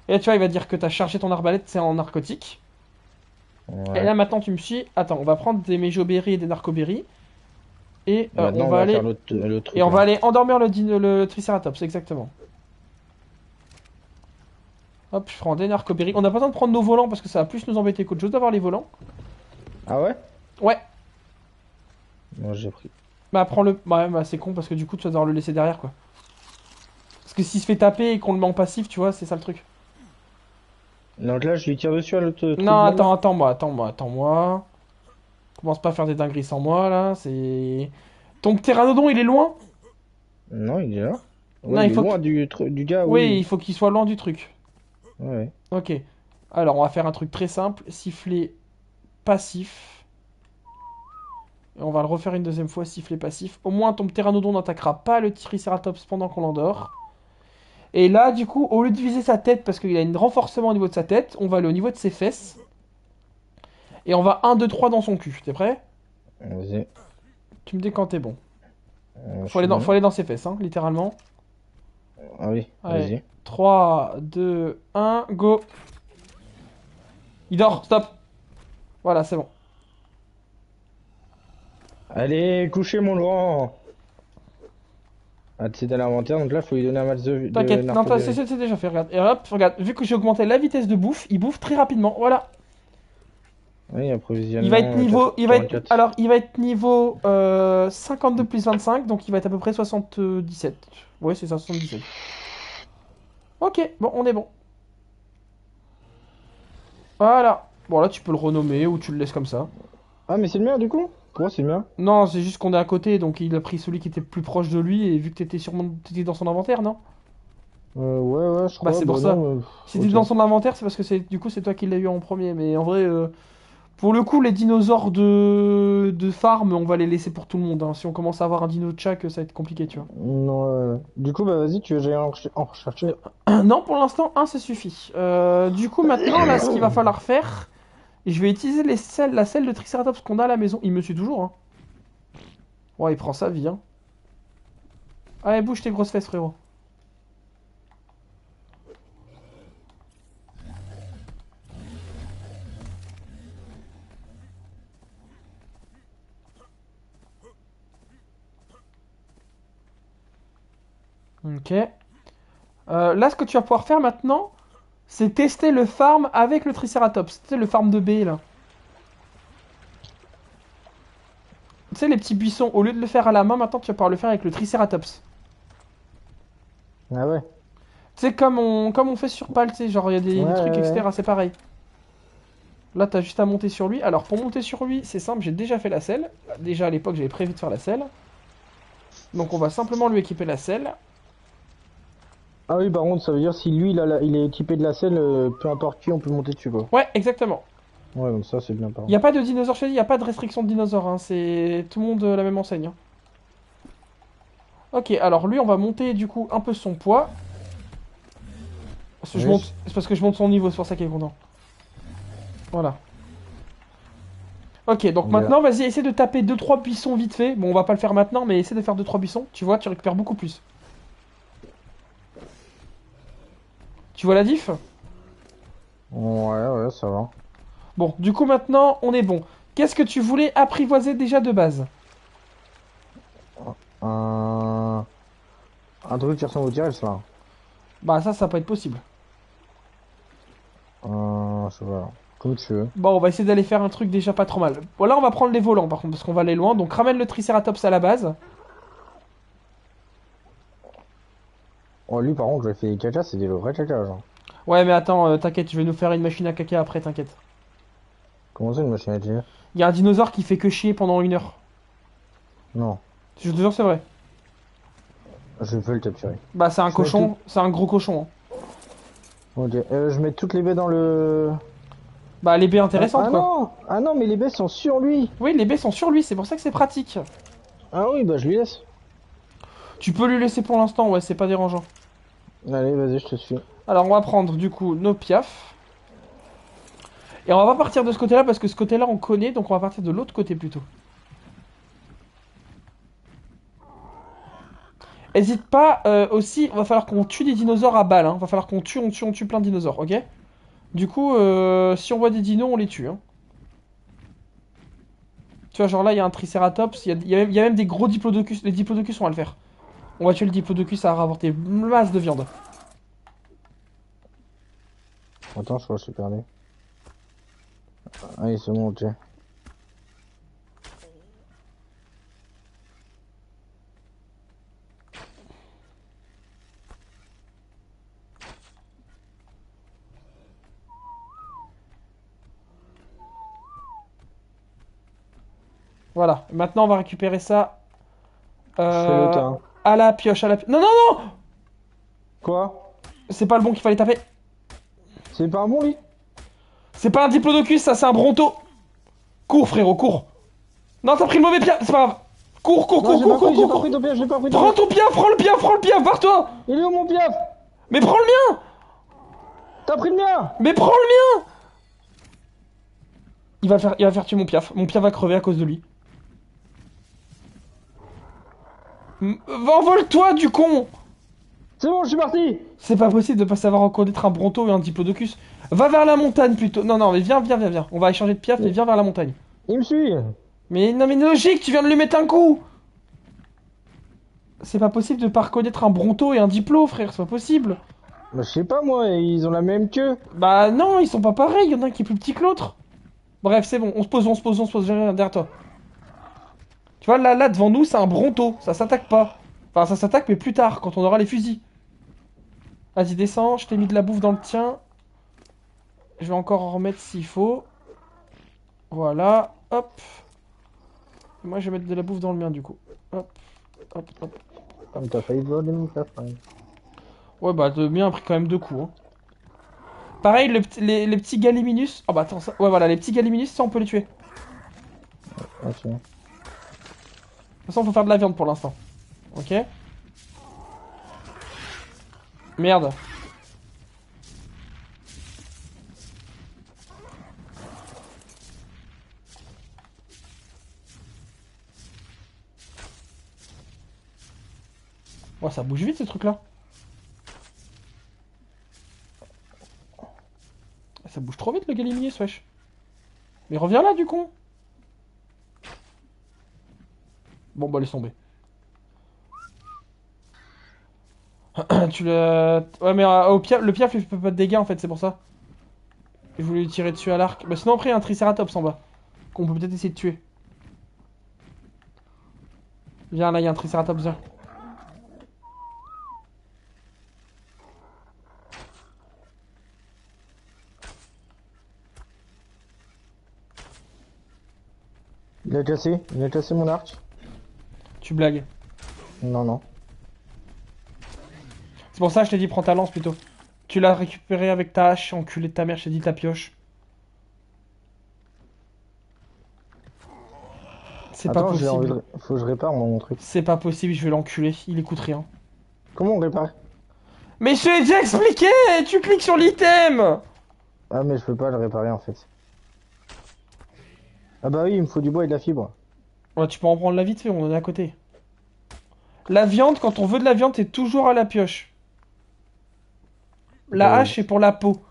Et là, tu vois, il va dire que tu as chargé ton arbalète, c'est en narcotique. Et Ouais. là, maintenant, tu me suis. Attends, on va prendre des méjoberries et des narcoberries. Et Maintenant, on va aller. faire l'autre truc. Et on là. va aller endormir le Triceratops, exactement. Hop, je prends des narcoberries. On n'a pas besoin de prendre nos volants parce que ça va plus nous embêter qu'autre chose d'avoir les volants. Ah ouais? Ouais, Moi j'ai pris. bah prends-le. Bah c'est con parce que du coup tu vas devoir le laisser derrière quoi. Parce que s'il se fait taper et qu'on le met en passif, tu vois, c'est ça le truc. Donc là, je lui tire dessus à l'autre truc. Non, là, là. attends-moi. Commence pas à faire des dingueries sans moi là, c'est. Ton pteranodon il est loin? Non, il est là. Ouais, Non, il il est faut loin du gars, Oui, oui. il faut qu'il soit loin du truc. Ouais. Ok. Alors on va faire un truc très simple, siffler passif. Et on va le refaire une deuxième fois, siffler passif. Au moins ton pteranodon n'attaquera pas le Triceratops pendant qu'on l'endort. Et là, du coup, au lieu de viser sa tête, parce qu'il a un renforcement au niveau de sa tête, on va aller au niveau de ses fesses. Et on va 1, 2, 3 dans son cul. T'es prêt? Vas-y. Tu me dis quand t'es bon. Je Faut aller suis dans, bon. faut aller dans ses fesses, hein, littéralement. Ah oui, Allez. vas-y. 3, 2, 1, go. Il dort, stop. Voilà, c'est bon. Allez, couchez mon grand. Ah, c'est dans l'inventaire, donc là, faut lui donner un match de T'inquiète, non, narcoberry. c'est déjà fait, regarde. Et hop, regarde, vu que j'ai augmenté la vitesse de bouffe, il bouffe très rapidement, voilà. Oui, approvisionnement. Il va être niveau, il va être, 44. alors, il va être niveau 52 plus 25, donc il va être à peu près 77. Ouais, c'est ça, 77. Ok, bon, on est bon. Voilà. Bon, là, tu peux le renommer ou tu le laisses comme ça. Ah, mais c'est le mien du coup? Pourquoi c'est le mien? Non, c'est juste qu'on est à côté, donc il a pris celui qui était plus proche de lui, et vu que t'étais dans son inventaire, non? Ouais, je crois. Bah c'est pour ça. non, Si t'es ok. dans son inventaire, c'est parce que du coup c'est toi qui l'as eu en premier. Mais en vrai, pour le coup, les dinosaures de farm, on va les laisser pour tout le monde, hein. Si on commence à avoir un dino de chaque, ça va être compliqué, tu vois. Non, du coup, bah vas-y, tu veux que j'aille en rechercher. Non, pour l'instant, un, ça suffit. Du coup, maintenant, là, ce qu'il va falloir faire, je vais utiliser la selle de Triceratops qu'on a à la maison. Il me suit toujours, hein. Ouais, il prend sa vie, hein. Allez, bouge tes grosses fesses, frérot. Ok. Là, ce que tu vas pouvoir faire maintenant, c'est tester le farm avec le Triceratops. Tu sais, le farm de B, là. Tu sais, les petits buissons, au lieu de le faire à la main, maintenant, tu vas pouvoir le faire avec le Triceratops. Ah ouais. Tu sais, comme on fait sur Pal, tu sais, genre, il y a des trucs, Ouais. etc. C'est pareil. Là, t'as juste à monter sur lui. Alors, pour monter sur lui, c'est simple, j'ai déjà fait la selle. Déjà, à l'époque, j'avais prévu de faire la selle. Donc, on va simplement lui équiper la selle. Ah oui, par contre, ça veut dire si lui, il est équipé de la selle, peu importe qui, on peut monter dessus, quoi. Ouais, exactement. Ouais, donc ça, c'est bien, par Il n'y a contre. pas de dinosaure chez lui, il n'y a pas de restriction de dinosaures, hein. C'est tout le monde la même enseigne, hein. Ok, alors lui, on va monter du coup un peu son poids. Parce que je Oui. monte, c'est parce que je monte son niveau, c'est pour ça qu'il est content. Voilà. Ok, donc Bien. maintenant, vas-y, essaie de taper deux trois buissons vite fait. Bon, on va pas le faire maintenant, mais essaie de faire deux trois buissons. Tu vois, tu récupères beaucoup plus. Tu vois la diff? Ouais, ça va. Bon, du coup, maintenant, on est bon. Qu'est-ce que tu voulais apprivoiser déjà de base? Un, un truc qui ressemble au T-Rex, là. Bah, ça va pas être possible. Je sais pas. Comme tu veux. Bon, on va essayer d'aller faire un truc déjà pas trop mal. Bon, là, on va prendre les volants, par contre, parce qu'on va aller loin. Donc, ramène le Triceratops à la base. Oh, lui, par contre, je fait caca, c'est des vrais caca, genre. Ouais, mais attends, t'inquiète, je vais nous faire une machine à caca après, t'inquiète. Comment ça, une machine à dire? Il y a un dinosaure qui fait que chier pendant 1 heure. Non, Je te jure, c'est vrai. je peux le capturer. Bah, c'est un Je mets tout. cochon, c'est un gros cochon, hein. Ok, je mets toutes les baies dans le. Bah, les baies intéressantes, Ah quoi. non! Ah non, mais les baies sont sur lui! Oui, les baies sont sur lui, c'est pour ça que c'est pratique. Ah oui, bah je lui laisse. Tu peux lui laisser pour l'instant, ouais, c'est pas dérangeant. Allez, vas-y, je te suis. Alors, on va prendre du coup nos piafs. Et on va pas partir de ce côté-là parce que ce côté-là on connaît, donc on va partir de l'autre côté plutôt. Hésite pas, aussi, va falloir qu'on tue des dinosaures à balles, hein. Va falloir qu'on tue, on tue plein de dinosaures, ok? Du coup, si on voit des dinos, on les tue, hein. Tu vois, genre là, il y a un Triceratops, il y a même des gros diplodocus. Les diplodocus, on va le faire. On va tuer le diplodocus, ça va rapporter masse de viande. Attends, je crois que je suis perdu. Ah, ils sont montés. Voilà, maintenant on va récupérer ça Je fais le euh, tas. à la pioche, Non, non, non! Quoi? C'est pas le bon qu'il fallait taper. C'est pas un bon, lui? C'est pas un diplodocus, ça, c'est un bronto. Cours, frérot, cours. Non, t'as pris le mauvais piaf, c'est pas grave. Cours, cours, Non, cours, cours, cours, j'ai cours, pas pris cours. ton piège, j'ai pas pris ton Prends piège. ton piaf, prends le piaf, barre-toi. Il est où mon piaf? Mais prends le mien. T'as pris le mien? Mais prends le mien. Il va faire tuer mon piaf. Mon piaf va crever à cause de lui. Envole-toi, du con. C'est bon, je suis parti! C'est pas possible de pas savoir reconnaître un bronto et un diplodocus. Va vers la montagne plutôt. Non, non, mais viens, viens, viens, viens. On va échanger de piaf et viens vers la montagne. Il me suit! Mais non, mais logique, tu viens de lui mettre un coup. C'est pas possible de pas reconnaître un bronto et un diplo, frère, c'est pas possible. Bah, je sais pas, moi, ils ont la même queue. Bah non, ils sont pas pareils, il y en a un qui est plus petit que l'autre. Bref, c'est bon, on se pose, j'ai rien derrière toi. Tu vois, là, devant nous, c'est un bronto, ça s'attaque pas. Enfin, ça s'attaque, mais plus tard, quand on aura les fusils. Vas-y, descends, je t'ai mis de la bouffe dans le tien. Je vais encore en remettre s'il faut. Voilà, hop. Moi, je vais mettre de la bouffe dans le mien, du coup. Hop, hop, hop. Comme t'as failli voler mon piaf, hein. Ouais, bah, le mien a pris quand même 2 coups. Hein. Pareil, les petits Gallimimus. Oh, bah, attends, ça. Ouais, voilà, les petits Gallimimus, ça, on peut les tuer. Ok. De toute façon, faut faire de la viande pour l'instant. Ok. Merde. Ouais, ça bouge vite, ces trucs-là. Ça bouge trop vite, le Gallimimus, wesh. Mais reviens là, du con. Bon, bah, laisse tomber. Tu l'as... Ouais, mais le piaf, il fait pas de dégâts, en fait, c'est pour ça. Je voulais lui tirer dessus à l'arc. Bah, sinon, après, il y a un Triceratops en bas. Qu'on peut peut-être essayer de tuer. Viens, là, il y a un Triceratops, viens. Il a cassé mon arc. Tu blagues. Non, non. C'est pour ça que je t'ai dit, prends ta lance, plutôt. Tu l'as récupéré avec ta hache, enculé de ta mère, je t'ai dit ta pioche. C'est pas Attends, j'ai envie possible. de... Faut que je répare mon truc. C'est pas possible, je vais l'enculer. Il écoute rien. Comment on répare? Mais je t'ai déjà expliqué. Tu cliques sur l'item. Ah, mais je peux pas le réparer en fait. Ah bah oui, il me faut du bois et de la fibre. Ouais, tu peux en prendre la vite fait, on en est à côté. La viande, quand on veut de la viande, c'est toujours à la pioche. La hache, c'est pour la peau.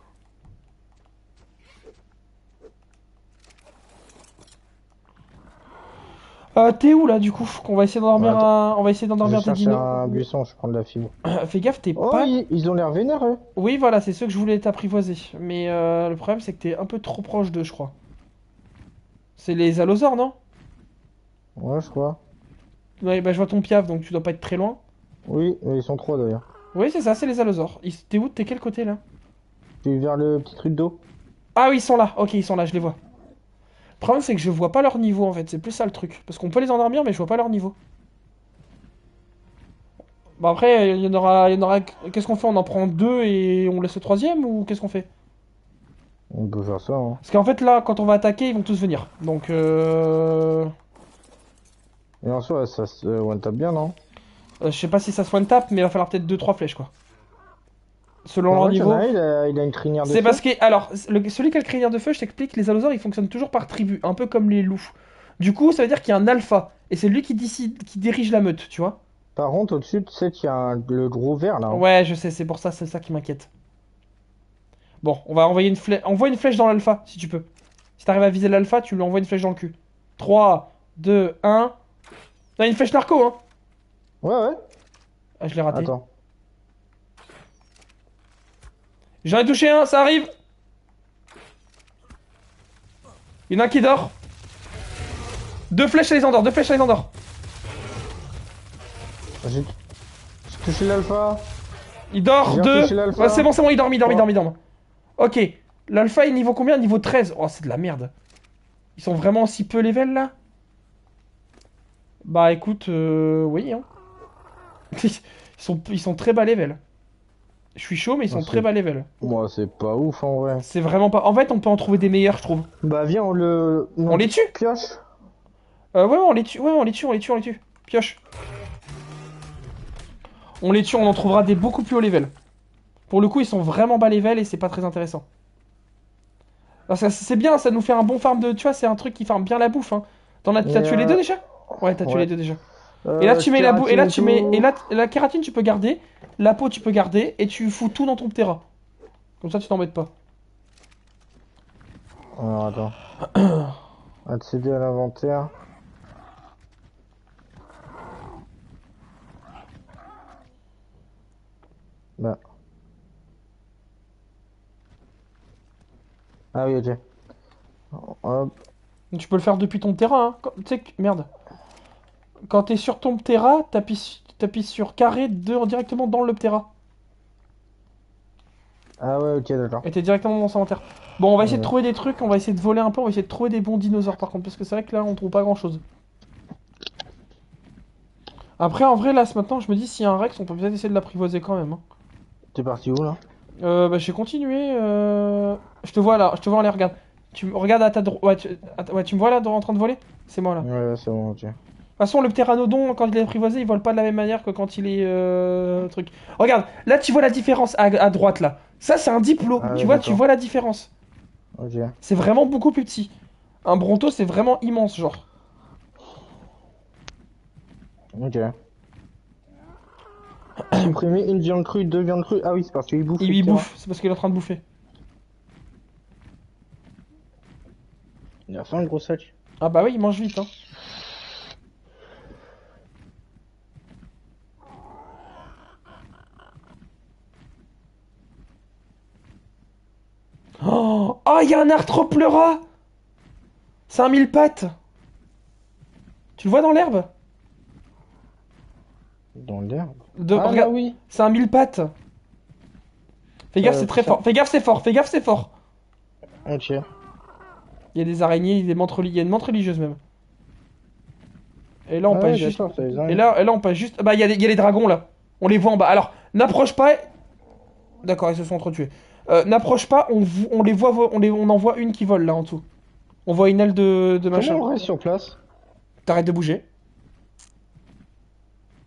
T'es où là du coup? Qu'on va essayer d'endormir On va essayer Je d'endormir tes cherche dinos. un buisson, je prends de la fibre. Fais gaffe, t'es Oh, pas. ils ont l'air vénères, eux. Oui, voilà, c'est ceux que je voulais t'apprivoiser. Mais le problème, c'est que t'es un peu trop proche d'eux, je crois. C'est les allosaures, non? Ouais, je crois. Ouais, bah je vois ton piaf, donc tu dois pas être très loin. Oui, mais ils sont trois d'ailleurs. Oui, c'est ça, c'est les allosaures. T'es où? T'es quel côté là? Tu es vers le petit truc d'eau. Ah oui, ils sont là. Ok, ils sont là, je les vois. Le problème, c'est que je vois pas leur niveau en fait. C'est plus ça le truc. Parce qu'on peut les endormir, mais je vois pas leur niveau. Bon, après, il y en aura. Qu'est-ce qu'on fait? On en prend 2 et on laisse le troisième ou qu'est-ce qu'on fait? On peut faire ça, hein. Parce qu'en fait, là, quand on va attaquer, ils vont tous venir. Donc, Et en soi, ça se one-tap bien, non? je sais pas si ça se one tap, mais il va falloir peut-être 2-3 flèches quoi. Selon En leur vrai, niveau. il a une crinière de C'est feu. parce que. Alors, celui qui a le crinière de feu, je t'explique, les allosaures ils fonctionnent toujours par tribu, un peu comme les loups. Du coup, ça veut dire qu'il y a un alpha. Et c'est lui qui décide, qui dirige la meute, tu vois. Par contre, au-dessus, tu sais qu'il y a le gros vert là, hein. Ouais, je sais, c'est pour ça, c'est ça qui m'inquiète. Bon, on va envoyer une flèche. Envoie une flèche dans l'alpha, si tu peux. Si t'arrives à viser l'alpha, tu lui envoies une flèche dans le cul. 3, 2, 1. T'as une flèche narco, hein. Ouais, ouais. Ah, je l'ai raté. Attends. J'en ai touché un, ça arrive. Il y en a un qui dort. 2 flèches, à les endort, 2 flèches, à les endort. J'ai touché l'alpha. Il dort, J'ai 2. touché l'alpha. Ouais, c'est bon, il dort, il dort, il Oh. dort, il dort. Ok. L'alpha est niveau combien? Niveau 13. Oh, c'est de la merde. Ils sont vraiment si peu level là? Bah écoute, oui, hein. Ils sont très bas level. Je suis chaud, mais ils sont Ah, très bas level. Moi, c'est pas ouf en vrai. C'est vraiment pas. En fait, on peut en trouver des meilleurs, je trouve. Bah, viens, On les tue? pioche. Ouais, on les tue. Ouais, on les tue, on les tue, on les tue. Pioche. On les tue, on en trouvera des beaucoup plus haut level. Pour le coup, ils sont vraiment bas level et c'est pas très intéressant. C'est bien, ça nous fait un bon farm de. Tu vois, c'est un truc qui farm bien la bouffe. Hein. T'as tué les deux déjà? Ouais, t'as tué les deux déjà. Et là, tu mets la bouffe. Et là, tu mets. Et là, la kératine, tu peux garder. La peau, tu peux garder. Et tu fous tout dans ton ptera. Comme ça, tu t'embêtes pas. Alors, attends. Accéder à l'inventaire. Bah. Ah oui, ok. Hop. Tu peux le faire depuis ton ptera. Hein. Tu sais que. Merde. Quand t'es sur ton ptera, t'appuies sur carré directement dans le ptera. Ah ouais, ok, d'accord. Et t'es directement dans son inventaire. Bon, on va essayer de Ouais. trouver des trucs, on va essayer de voler un peu, on va essayer de trouver des bons dinosaures par contre, parce que c'est vrai que là on trouve pas grand chose. Après, en vrai, là, ce matin, je me dis, s'il y a un Rex, on peut peut-être essayer de l'apprivoiser quand même. Hein. T'es parti où là? Bah, j'ai continué. Je te vois là, je te vois en l'air, regarde. Tu me regardes à ta droite. Ouais, ouais, tu me vois là en train de voler? C'est moi là. Ouais, c'est bon, ok. De toute façon, le pteranodon, quand il est apprivoisé, il vole pas de la même manière que quand il est. Truc. Regarde, là tu vois la différence à droite là. Ça, c'est un diplo. Ah Tu ouais, vois, tu d'accord. vois la différence. Ok. C'est vraiment beaucoup plus petit. Un bronto, c'est vraiment immense, genre. Ok. Supprimer une viande crue, deux viandes crues. Ah oui, c'est parce qu'il bouffe Il le y terrain. bouffe, c'est parce qu'il est en train de bouffer. Il a faim, le gros sac. Ah bah oui, il mange vite, hein. Oh, oh, il y a un arthropleura. C'est un mille pattes. Tu le vois dans l'herbe? Dans l'herbe. Ah là, Regarde, oui. c'est un mille pattes. Fais gaffe, c'est très Ça. fort. Fais gaffe, c'est fort. Fais gaffe, c'est fort. Ok. Il y a des araignées, il y a il y a une menthe religieuse même. Et là, on Ah passe ouais, juste. d'accord, ça les Et arrive. là, on passe juste. Bah, il y a les dragons là. On les voit en bas. Alors, n'approche pas. D'accord, ils se sont entretués. N'approche pas, on les voit, on en voit une qui vole là en dessous. On voit une aile de Comment machin. on reste sur place? T'arrêtes de bouger.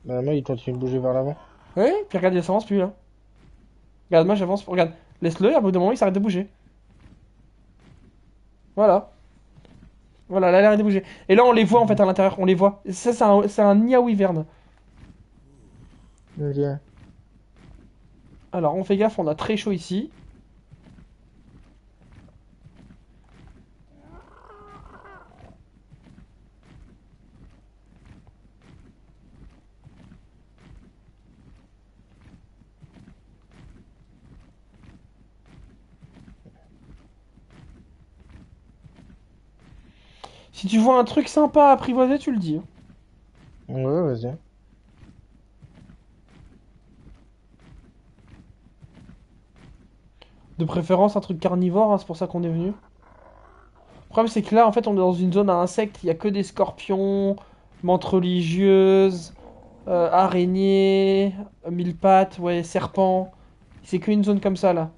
Bah, moi, il continue de bouger vers l'avant. Oui, puis regarde, il s'avance plus là. Regarde, moi j'avance. Regarde, laisse-le, et à bout d'un moment, il s'arrête de bouger. Voilà. Voilà, là, il arrête de bouger. Et là, on les voit en fait à l'intérieur, on les voit. Ça, c'est un Nia Wyvern. Ok. Alors, on fait gaffe, on a très chaud ici. Si tu vois un truc sympa à apprivoiser, tu le dis, hein. Ouais, vas-y. De préférence, un truc carnivore, hein, c'est pour ça qu'on est venu. Le problème, c'est que là, en fait, on est dans une zone à insectes. Il y a que des scorpions, menthes religieuses, araignées, mille pattes, ouais, serpents. C'est qu'une zone comme ça, là.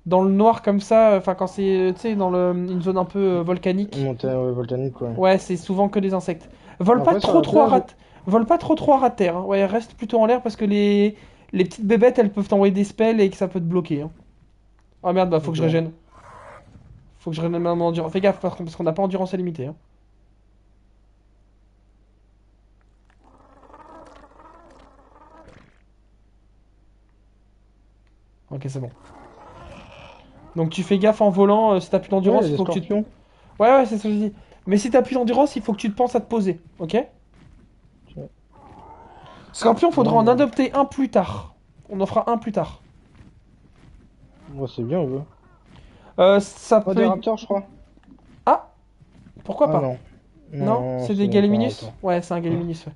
Dans le noir comme ça, enfin quand c'est, tu sais, dans une zone un peu volcanique, Montagne ouais, volcanique, quoi. ouais, c'est souvent que des insectes. Vole pas Après, sur trop la trop à plage. rat... Vole pas trop trop à ras de terre, hein. Ouais, reste plutôt en l'air parce que les petites bébêtes, elles peuvent t'envoyer des spells et que ça peut te bloquer, hein. Oh merde, bah faut que je Ok. régène. Faut que je régène ma endurance. Fais gaffe parce qu'on n'a pas endurance illimitée, hein. Ok, c'est bon. Donc tu fais gaffe en volant, si t'as plus Ouais, il y d'endurance, a il des faut que tu te... scorpions. Ouais, ouais, c'est ce que je dis. Mais si t'as plus d'endurance, il faut que tu te penses à te poser, ok? Ok. Scorpion, faudra Non, en bah. adopter un plus tard. On en fera un plus tard. Moi, c'est bien, on veut. Ça Oh, des peut... raptors, je crois. Ah, pourquoi Ah pas? non. Non, Non, c'est des c'est pas un Gallimimus? raptor. Ouais, c'est un Gallimimus, ouais.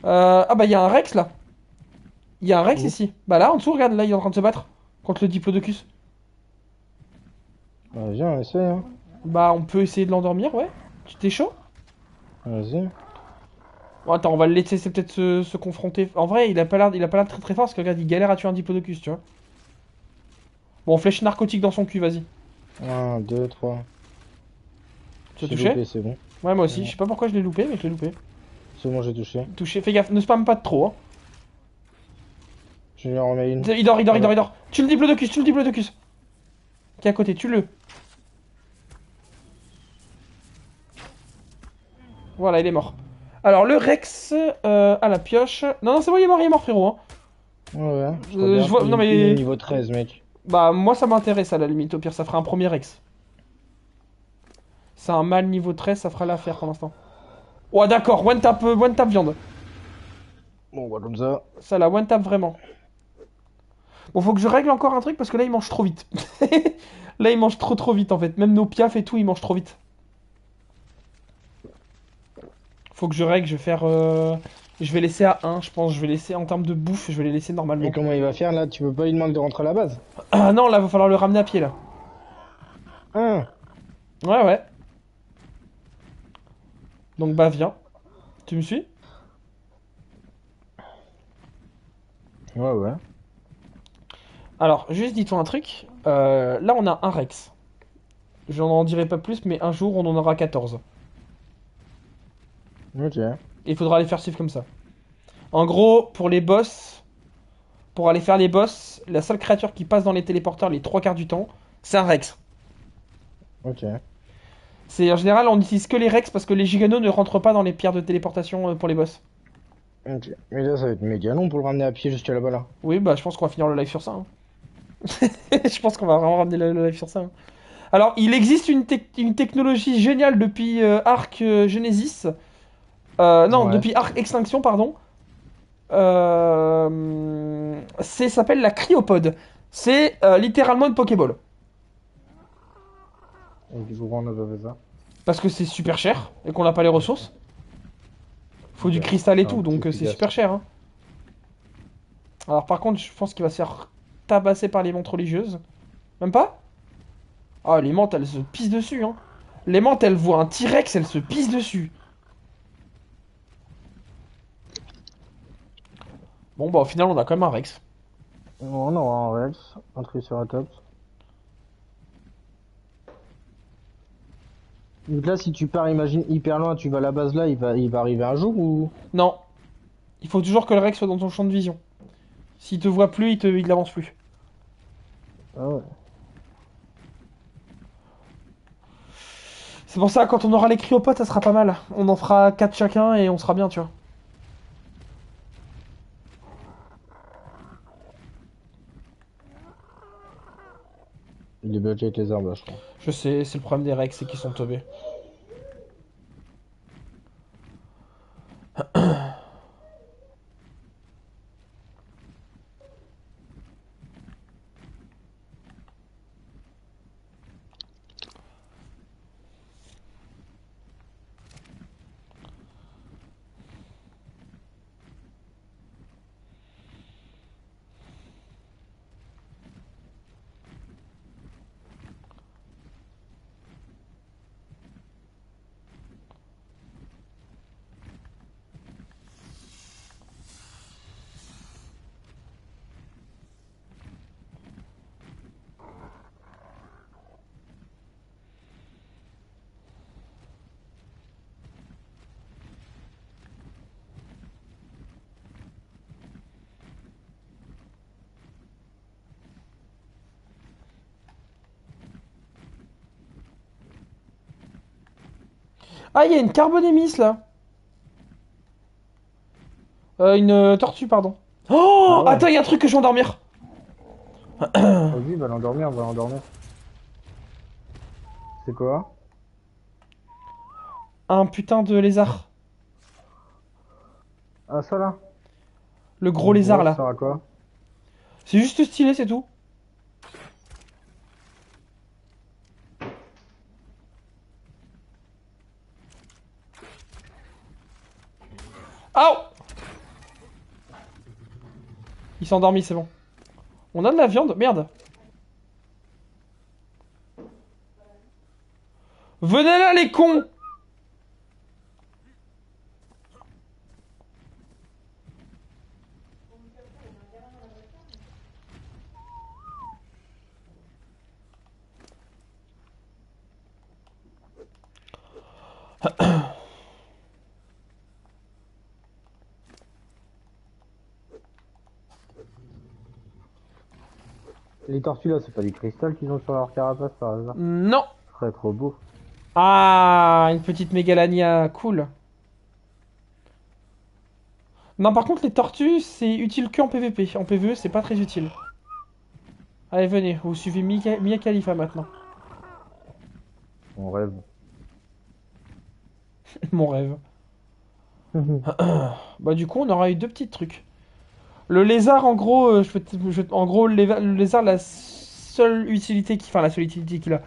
Ah bah il y a un Rex là. Il y a un Rex Où? ici. Bah là, en dessous, regarde, là, il est en train de se battre contre le Diplodocus. Bah, viens, on essaie, hein. Bah on peut essayer de l'endormir, ouais. Tu t'es chaud? Vas-y. Bon, attends, on va le laisser c'est peut-être se confronter. En vrai, il a pas l'air très très fort parce que regarde, il galère à tuer un Diplodocus, tu vois. Bon, flèche narcotique dans son cul, vas-y. Un, deux, trois. Tu as J'ai touché? loupé, c'est bon. Ouais, moi aussi. Je Ouais. sais pas pourquoi je l'ai loupé, mais je l'ai loupé. C'est bon, j'ai touché. Touché. Fais gaffe, ne spam pas de trop, hein. Je lui en remets une. Il dort, il dort, il dort, Voilà. il dort. Tue le Diplodocus, tue le Diplodocus. Qui est à côté, tue-le. Voilà, il est mort. Alors, le Rex à la pioche. Non, non, c'est bon, il est mort, frérot, hein. Ouais, ouais, je Je regarde. vois. Non, Il est mais. niveau 13, mec. Bah, moi, ça m'intéresse à la limite. Au pire, ça fera un premier Rex. C'est un mâle niveau 13, ça fera l'affaire pour l'instant. Oh, d'accord, one tap viande. Bon, bah, comme ça. Ça, la one tap vraiment. Bon, faut que je règle encore un truc parce que là, il mange trop vite. Là, il mange trop trop vite en fait. Même nos piafs et tout, il mange trop vite. Faut que je règle, je vais faire. Je vais laisser à 1, je pense. Je vais laisser en termes de bouffe, je vais les laisser Et normalement. comment il va faire là? Tu peux pas lui demander de rentrer à la base? Ah non, là, va falloir le ramener à pied là. Ah! Ouais, ouais. Donc, bah, viens. Tu me suis? Ouais, ouais. Alors, juste dis-toi un truc. Là, on a un Rex. J'en en dirai pas plus, mais un jour, on en aura 14. Ok. Et il faudra les faire suivre comme ça. En gros, pour les boss, pour aller faire les boss, la seule créature qui passe dans les téléporteurs les trois quarts du temps, c'est un Rex. Ok. C'est en général, on n'utilise que les Rex parce que les Giganos ne rentrent pas dans les pierres de téléportation pour les boss. Ok. Mais là, ça va être méga long pour le ramener à pied jusqu'à là-bas là. Oui, bah je pense qu'on va finir le live sur ça, hein. Je pense qu'on va vraiment ramener le live sur ça, hein. Alors, il existe une technologie géniale depuis Arc Genesis. Non, Ouais. depuis Arc Extinction, pardon. C'est s'appelle la cryopode. C'est littéralement une Pokéball. Et du coup, on a pas fait ça. Parce que c'est super cher et qu'on n'a pas les ressources. Faut Ok. du cristal et C'est un tout, peu donc c'est efficace. super cher, hein. Alors par contre, je pense qu'il va se faire tabasser par les montres religieuses. Même pas? Ah, les menthes, elles se pissent dessus, hein. Les menthes, elles voient un T-Rex, elles se pissent dessus. Bon, bah au final, on a quand même un Rex. On aura un Rex, un Triceratops. Donc là, si tu pars, imagine, hyper loin, tu vas à la base là, il va arriver un jour ou... Non, il faut toujours que le Rex soit dans ton champ de vision. S'il te voit plus, il avance plus. Ah ouais. C'est pour ça, quand on aura les cryopotes, ça sera pas mal. On en fera 4 chacun et on sera bien, tu vois. Il est bloqué avec les arbres là, je crois. Je sais, c'est le problème des Rex, c'est qu'ils sont teubés. Ah, il y a une carbonémisse là. Une tortue, pardon. Ah Oh, ouais. attends, il y a un truc que je vais endormir. Vas-y, va l'endormir, va l'endormir. C'est quoi? Un putain de lézard. Ah, ça là? Le gros lézard Pourquoi ça là. sert à quoi? C'est juste stylé, c'est tout. Ah, il s'est endormi, c'est bon. On a de la viande, merde. Venez là, les cons. Les tortues là, c'est pas du cristal qu'ils ont sur leur carapace par hasard? Non. Ce serait trop beau. Ah, une petite mégalania, cool. Non, par contre, les tortues, c'est utile que en PVP. En PVE, c'est pas très utile. Allez, venez, vous suivez Mia Khalifa maintenant. On rêve. Mon rêve. Bah, du coup, on aura eu deux petits trucs. Le lézard, en gros, en gros, le lézard, la seule utilité qu'il, enfin, la seule utilité qu'il a,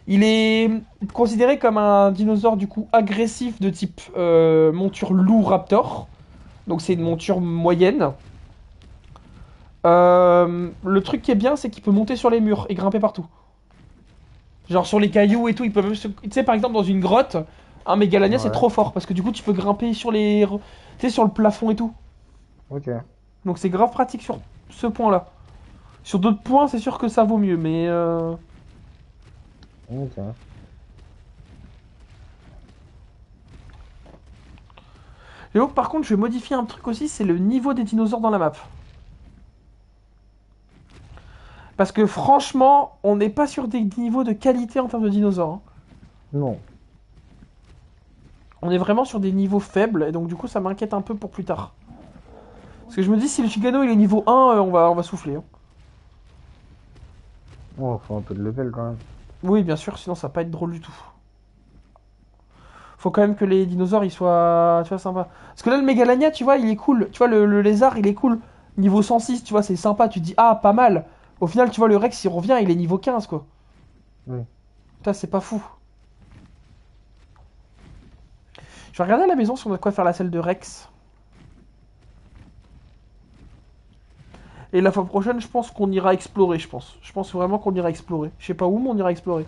il est considéré comme un dinosaure du coup agressif de type monture loup raptor. Donc c'est une monture moyenne. Le truc qui est bien, c'est qu'il peut monter sur les murs et grimper partout. Genre sur les cailloux et tout, il peut même tu sais par exemple dans une grotte, un mégalania c'est Ouais. trop fort parce que du coup tu peux grimper sur les tu sais sur le plafond et tout. Ok. Donc c'est grave pratique sur ce point-là. Sur d'autres points, c'est sûr que ça vaut mieux, mais... Ok. J'avoue que par contre, je vais modifier un truc aussi, c'est le niveau des dinosaures dans la map. Parce que franchement, on n'est pas sur des niveaux de qualité en termes de dinosaures, hein. Non. On est vraiment sur des niveaux faibles, et donc du coup ça m'inquiète un peu pour plus tard. Parce que je me dis, si le Gigano il est niveau 1, on va souffler, hein. Oh, faut un peu de level quand même. Oui, bien sûr, sinon ça va pas être drôle du tout. Faut quand même que les dinosaures ils soient, tu vois, sympas. Parce que là, le Megalania, tu vois, il est cool. Tu vois, le lézard, il est cool. Niveau 106, tu vois, c'est sympa. Tu te dis, ah, pas mal. Au final, tu vois, le Rex, il revient, il est niveau 15, quoi. Oui. Putain, c'est pas fou. Je vais regarder à la maison si on a de quoi faire la selle de Rex. Et la fois prochaine, je pense qu'on ira explorer, je pense. Je pense vraiment qu'on ira explorer. Je sais pas où, mais on ira explorer.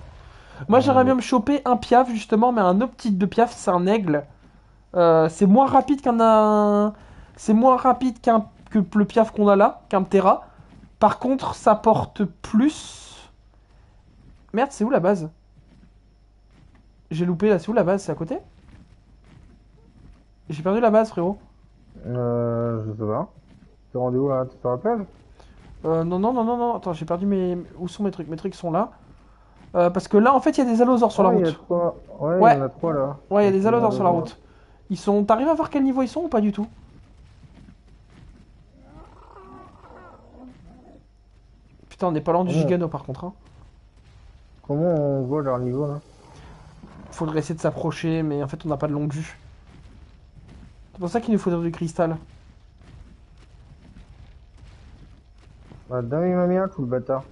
Moi, j'aimerais bien me choper un piaf, justement, mais un autre type de piaf, c'est un aigle. C'est moins rapide C'est moins rapide que le piaf qu'on a là, qu'un Ptera. Par contre, ça porte plus. Merde, c'est où la base? J'ai loupé là, c'est où la base? C'est à côté? J'ai perdu la base, frérot. Je sais pas. T'es rendu où là? Tu te rappelles? Non, non, non, non, non. Attends, j'ai perdu mes. Où sont mes trucs? Mes trucs sont là. Parce que là, en fait, il y a des allosaures sur la Oh, il y a route. trois. Ouais, il y Ouais, en a trois là. ouais, il y a Donc, des il y en a allosaures sur la deux. route. Ils sont. T'arrives à voir quel niveau ils sont ou pas du tout? Putain, on n'est pas loin du Comment, Gigano par contre, hein. comment on voit leur niveau là? Faudrait essayer de s'approcher, mais en fait, on n'a pas de longue vue. C'est pour ça qu'il nous faudrait du cristal. Bah, dingue, il m'a mis un coup, le bâtard.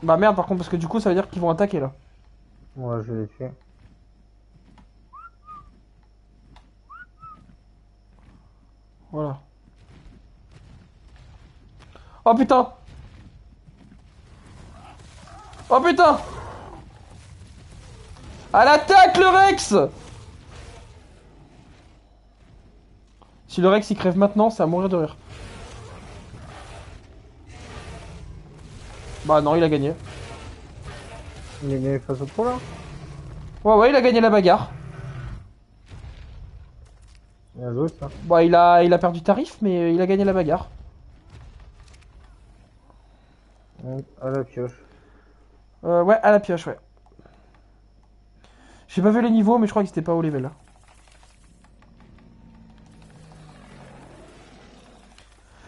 Bah merde, par contre, parce que du coup, ça veut dire qu'ils vont attaquer là. Ouais, je l'ai fait. Voilà. Oh putain! Oh putain! À l'attaque, le Rex! Si le Rex il crève maintenant, c'est à mourir de rire. Bah non, il a gagné. Il est gagné face au pro là? Ouais, ouais, il a gagné la bagarre. Bien joué ça. Bah, il a perdu tarif, mais il a gagné la bagarre. À la pioche. Ouais, à la pioche, ouais. J'ai pas vu les niveaux, mais je crois qu'ils étaient pas au level.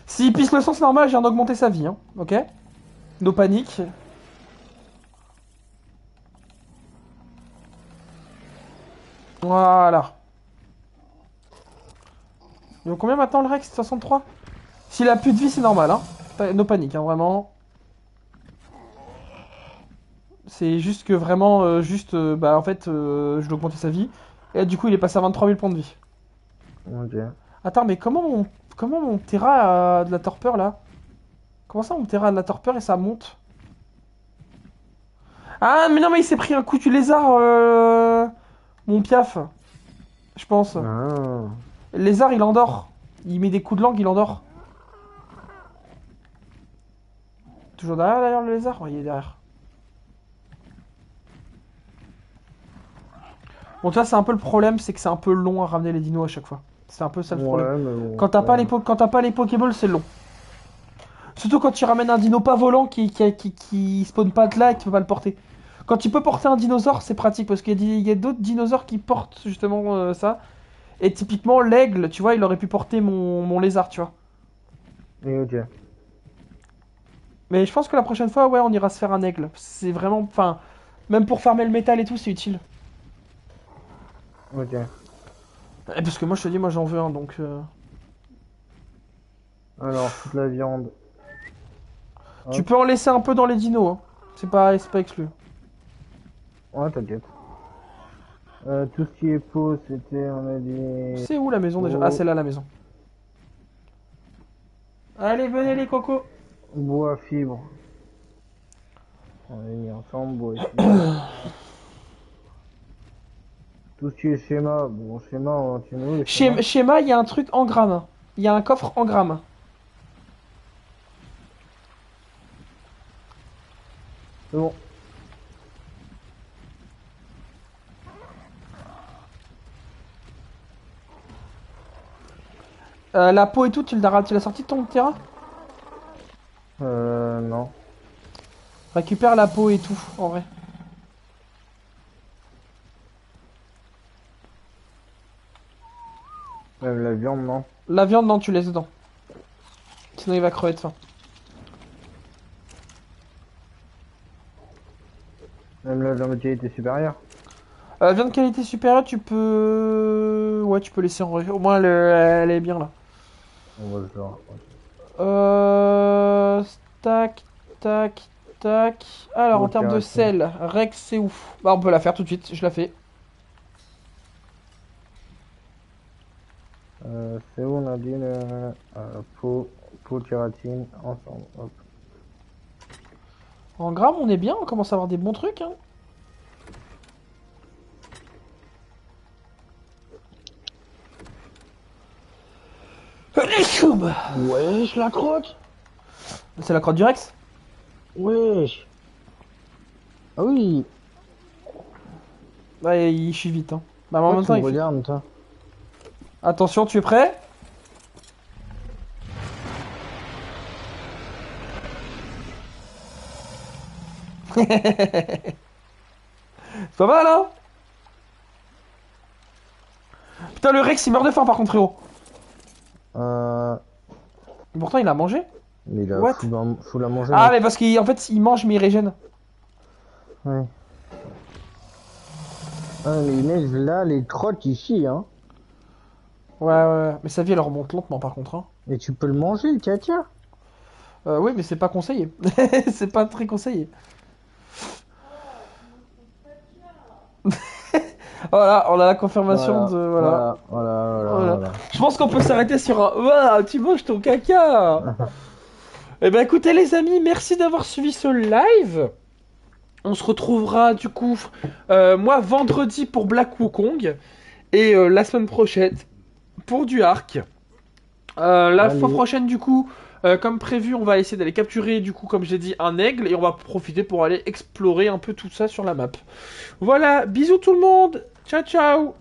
S'il pisse le sang, c'est normal, je viens d'augmenter sa vie, hein. Ok? No panique. Voilà. Il vaut combien maintenant le Rex? 63? S'il a plus de vie, c'est normal, hein. No panique, hein, vraiment. C'est juste que vraiment, bah en fait, je lui ai augmenté sa vie. Et là, du coup, il est passé à 23 000 points de vie. Ok. Attends, mais comment mon Terra a de la torpeur là? Comment ça, mon Terra a de la torpeur et ça monte? Ah, mais non, mais il s'est pris un coup du lézard, mon piaf, je pense. Ah. Le lézard, il endort. Il met des coups de langue, il endort. Toujours derrière d'ailleurs le lézard? Ouais, il est derrière. Bon, tu vois, c'est un peu le problème, c'est que c'est un peu long à ramener les dinos à chaque fois. C'est un peu ça le problème. Ouais, mais bon. Quand t'as pas les Pokéballs, c'est long. Surtout quand tu ramènes un dino pas volant qui spawn pas de là et que tu peux pas le porter. Quand tu peux porter un dinosaure, c'est pratique parce qu'il y a d'autres dinosaures qui portent justement ça. Et typiquement, l'aigle, tu vois, il aurait pu porter mon lézard, tu vois. Et ok. Mais je pense que la prochaine fois, ouais, on ira se faire un aigle. C'est vraiment. Enfin, même pour farmer le métal et tout, c'est utile. Ok. Et parce que moi, je te dis, moi j'en veux un donc. Alors, toute la viande. Tu Hop. peux en laisser un peu dans les dinos, hein. C'est pas exclu. Ouais, t'inquiète. Tout ce qui est peau, c'était, on a dit. C'est où la maison déjà? Ah, c'est là la maison. Allez, venez les cocos. Bois, fibre. On a mis ensemble, bois et fibre. Tout ce qui est schéma. Bon, schéma, tu nous le schéma. Schéma, il y a un truc en grammes. Il y a un coffre en grammes. C'est bon. La peau et tout, tu l'as sorti de ton terrain? Non. Récupère la peau et tout, en vrai. Même la viande, non. La viande, non, tu laisses dedans. Sinon, il va crever de faim. Même la viande de qualité supérieure. Viande qualité supérieure, tu peux... Ouais, tu peux laisser en vrai. Au moins, elle est bien là. On va le faire. Tac, tac, tac. Alors, en termes de sel, Rex, c'est où? Bah, on peut la faire tout de suite, je la fais. C'est où on a dit le peau, kératine, ensemble. Hop. En grammes, on est bien, on commence à avoir des bons trucs, hein. Wesh, la crotte. C'est la crotte du Rex? Wesh. Ah oui. Ouais, il chie vite, hein. Bah, en même temps, il fait... Regarde, toi. Attention, tu es prêt? C'est pas mal, hein? Putain, le Rex, il meurt de faim, par contre, frérot. Pourtant, il a mangé. Mais il a What? faut la manger. Ah, mais parce qu'en fait, il mange, mais il régène. Ouais. Ah, mais mec, là, les crottes, ils chient, hein. Ouais. Mais sa vie, elle remonte lentement, par contre, hein. Et tu peux le manger, le caca. Oui, mais c'est pas conseillé. C'est pas très conseillé. Voilà, on a la confirmation de... Voilà. Je pense qu'on peut s'arrêter sur un... Waouh, tu manges ton caca. Eh ben écoutez les amis, merci d'avoir suivi ce live. On se retrouvera du coup, moi vendredi pour Black Wukong. Et la semaine prochaine pour du Ark. La fois prochaine du coup... comme prévu, on va essayer d'aller capturer, du coup, comme j'ai dit, un aigle et on va profiter pour aller explorer un peu tout ça sur la map. Voilà, bisous tout le monde. Ciao, ciao.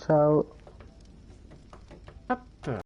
Ciao.